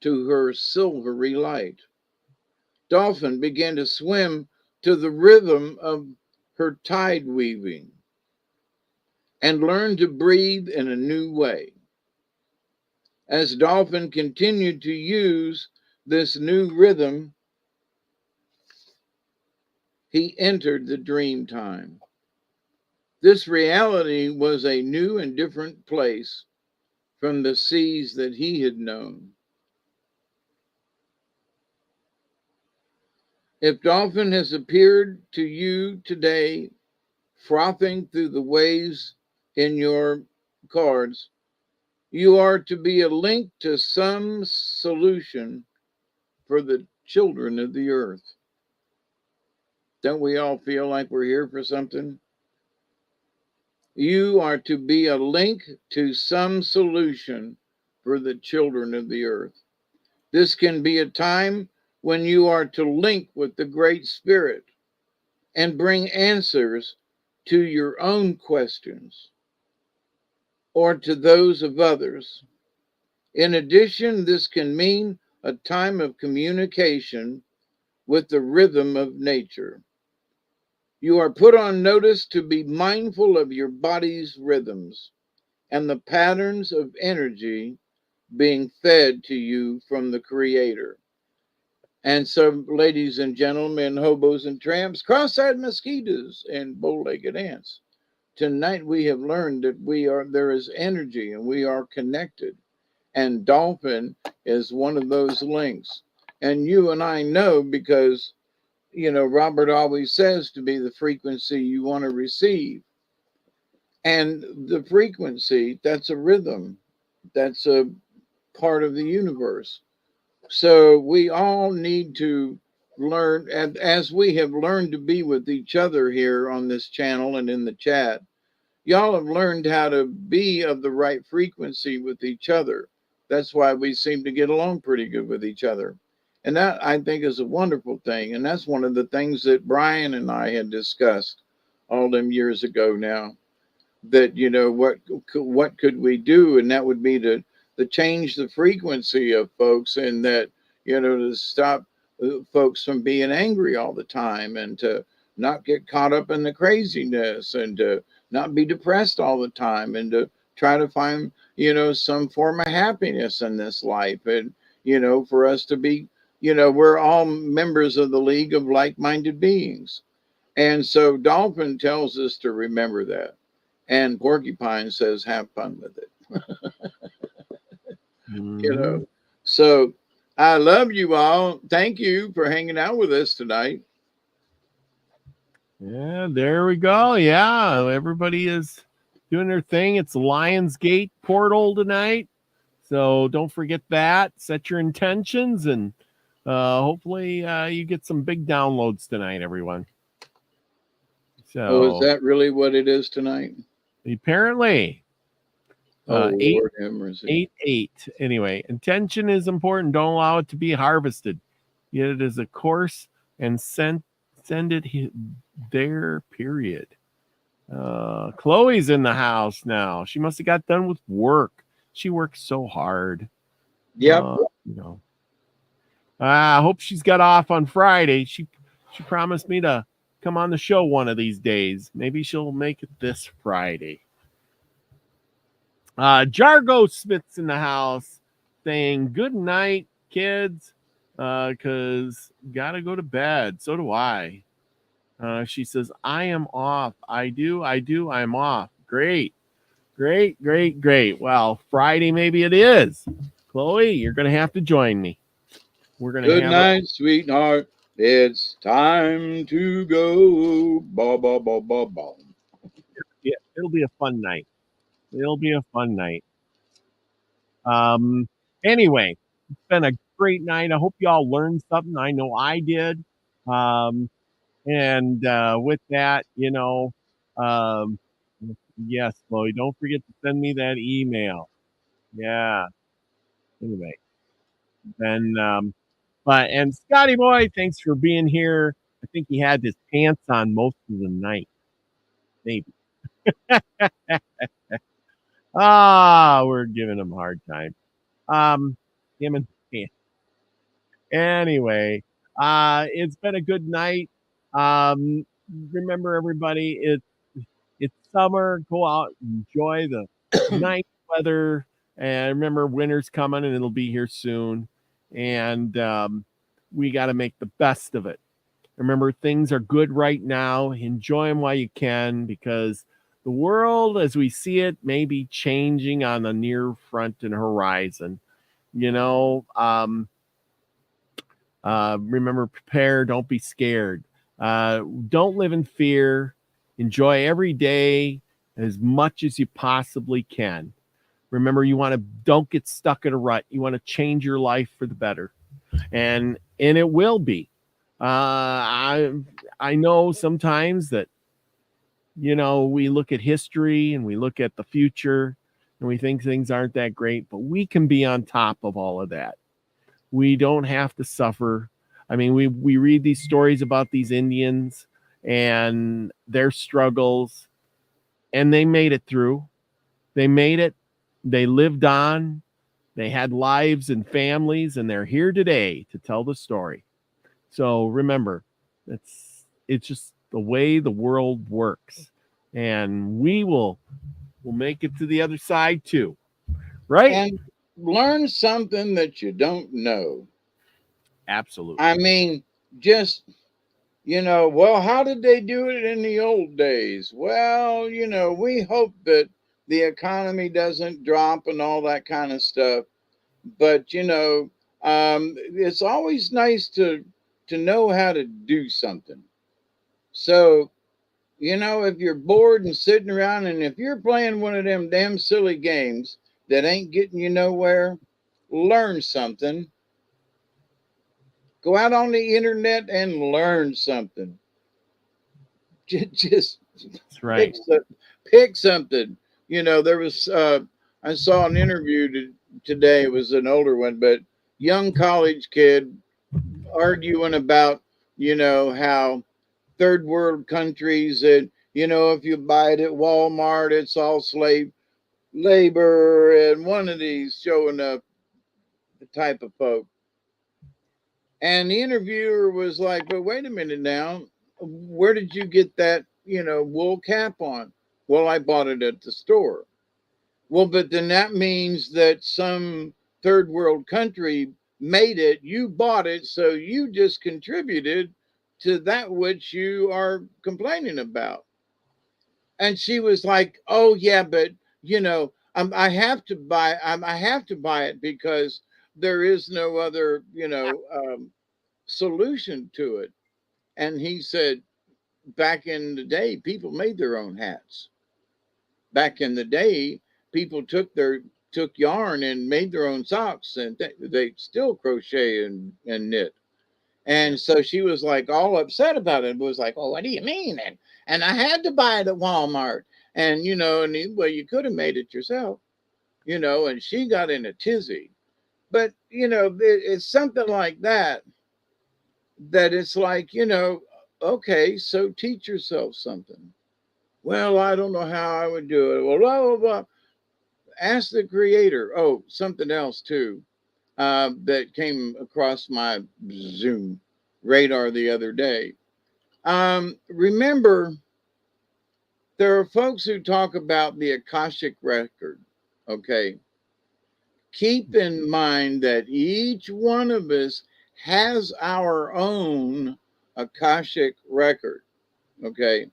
to her silvery light. Dolphin began to swim to the rhythm of her tide weaving and learned to breathe in a new way. As Dolphin continued to use this new rhythm, he entered the dream time. This reality was a new and different place from the seas that he had known. If Dolphin has appeared to you today frothing through the waves in your cards. You are to be a link to some solution for the children of the earth. Don't we all feel like we're here for something? You are to be a link to some solution for the children of the earth. This can be a time when you are to link with the Great Spirit and bring answers to your own questions or to those of others. In addition, this can mean a time of communication with the rhythm of nature. You are put on notice to be mindful of your body's rhythms and the patterns of energy being fed to you from the Creator. And so, ladies and gentlemen, hobos and tramps, cross-eyed mosquitoes, and bow-legged ants, tonight we have learned that there is energy and we are connected. And dolphin is one of those links. And you and I know because, Robert always says to be the frequency you want to receive. And the frequency, that's a rhythm. That's a part of the universe. So we all need to learn, as we have learned to be with each other here on this channel and in the chat, y'all have learned how to be of the right frequency with each other. That's why we seem to get along pretty good with each other. And that, I think, is a wonderful thing. And that's one of the things that Brian and I had discussed all them years ago now, that, what could we do? And that would be to change the frequency of folks, and that, to stop folks from being angry all the time, and to not get caught up in the craziness, and to not be depressed all the time, and to try to find, some form of happiness in this life. And, for us to be, we're all members of the League of Like-Minded Beings. And so Dolphin tells us to remember that. And Porcupine says, have fun with it. So I love you all. Thank you for hanging out with us tonight. Yeah, there we go. Yeah, everybody is doing their thing. It's Lionsgate portal tonight. So don't forget that. Set your intentions, and hopefully you get some big downloads tonight, everyone. So is that really what it is tonight? Apparently. Lord have mercy. 8. Anyway, intention is important. Don't allow it to be harvested. Yet it is a course, and send it there, period. Chloe's in the house now. She must have got done with work. She works so hard. Yep. I hope she's got off on Friday. She promised me to come on the show one of these days. Maybe she'll make it this Friday. Jargo Smith's in the house saying good night, kids, because gotta go to bed. So do I. She says, I am off. I do. I'm off. Great. Well, Friday maybe it is. Chloe, you're going to have to join me. We're going to Good night, sweetheart. It's time to go. Ba, ba, ba, ba, ba. Yeah, it'll be a fun night. Anyway, it's been a great night. I hope y'all learned something. I know I did. And with that, yes, Chloe, don't forget to send me that email. Yeah. Anyway, then, and Scotty boy, thanks for being here. I think he had his pants on most of the night. Maybe. We're giving him a hard time. Him and anyway, it's been a good night. Remember, everybody, it's summer. Go out, enjoy the nice weather, and remember, winter's coming, and it'll be here soon. And we got to make the best of it. Remember, things are good right now. Enjoy them while you can, because the world, as we see it, may be changing on the near front and horizon. Remember, prepare. Don't be scared. Don't live in fear. Enjoy every day as much as you possibly can. Remember, don't get stuck in a rut. You want to change your life for the better, and it will be. I know sometimes that we look at history and we look at the future and we think things aren't that great, but we can be on top of all of that. We don't have to suffer. I mean, we read these stories about these Indians and their struggles, and they made it through. They made it. They lived on. They had lives and families, and they're here today to tell the story. So remember, it's just the way the world works, and we'll make it to the other side too, right? And learn something that you don't know. Absolutely. I mean, just, well, how did they do it in the old days? Well, we hope that the economy doesn't drop and all that kind of stuff. But, it's always nice to know how to do something. So, if you're bored and sitting around, and if you're playing one of them damn silly games that ain't getting you nowhere, learn something. Go out on the internet and learn something. Just That's right. pick something. There was I saw an interview today. It was an older one, but young college kid arguing about how third world countries, and if you buy it at Walmart, it's all slave labor, and one of these showing up the type of folk. And the interviewer was like, but wait a minute now, where did you get that, wool cap on? Well, I bought it at the store. Well, but then that means that some third world country made it, you bought it, so you just contributed to that which you are complaining about. And she was like, oh yeah, but I have to buy, I have to buy it because there is no other, solution to it. And he said, back in the day, people made their own hats. Back in the day, people took yarn and made their own socks, and they still crochet and knit. And so she was like all upset about it. It was like, oh, what do you mean? And I had to buy it at Walmart. And well, you could have made it yourself, and she got in a tizzy. But it's something like that it's like, okay, so teach yourself something. Well, I don't know how I would do it. Well, blah, blah, blah. Ask the creator. Oh, something else too, that came across my Zoom radar the other day. Remember, there are folks who talk about the Akashic record. Okay. Keep in mind that each one of us has our own Akashic record. Okay.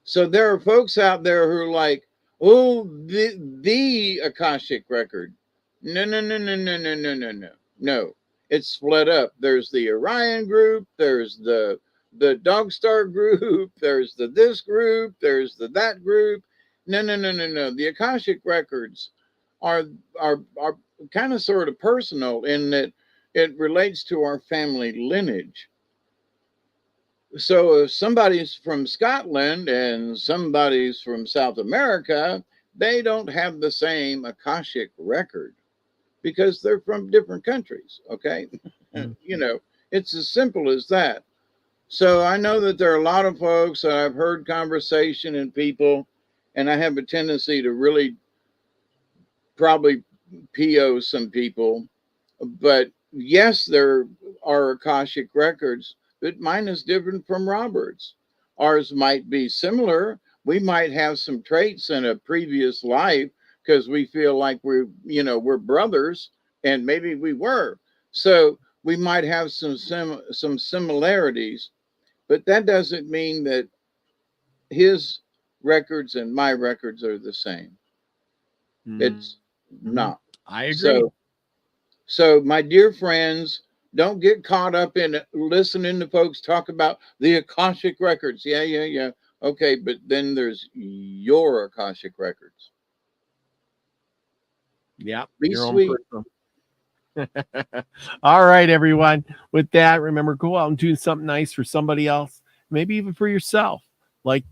So there are folks out there who are like, oh, the Akashic record. No, no, no, no, no, no, no, no, no. No. It's split up. There's the Orion group, there's the Dog Star group, there's the this group, there's the that group. No, no, no, no, no. The Akashic records are are kind of sort of personal in that it relates to our family lineage. So if somebody's from Scotland and somebody's from South America, they don't have the same Akashic record because they're from different countries. Okay. It's as simple as that. So I know that there are a lot of folks that I've heard conversation and people, and I have a tendency to really probably PO some people. But yes, there are Akashic records, but mine is different from Robert's. Ours might be similar. We might have some traits in a previous life because we feel like we're brothers, and maybe we were. So we might have some similarities, but that doesn't mean that his records and my records are the same. It's not. I agree. So, my dear friends, don't get caught up in listening to folks talk about the Akashic records. Yeah, yeah, yeah. Okay, but then there's your Akashic records. Yeah, Be your own sweet. personal. All right, everyone. With that, remember, go out and do something nice for somebody else, maybe even for yourself. Like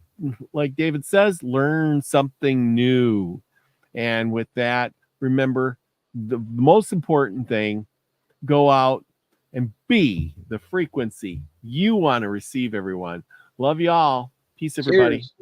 David says, learn something new. And with that, remember the most important thing, go out and be the frequency you want to receive, everyone. Love you all. Peace, everybody. Cheers.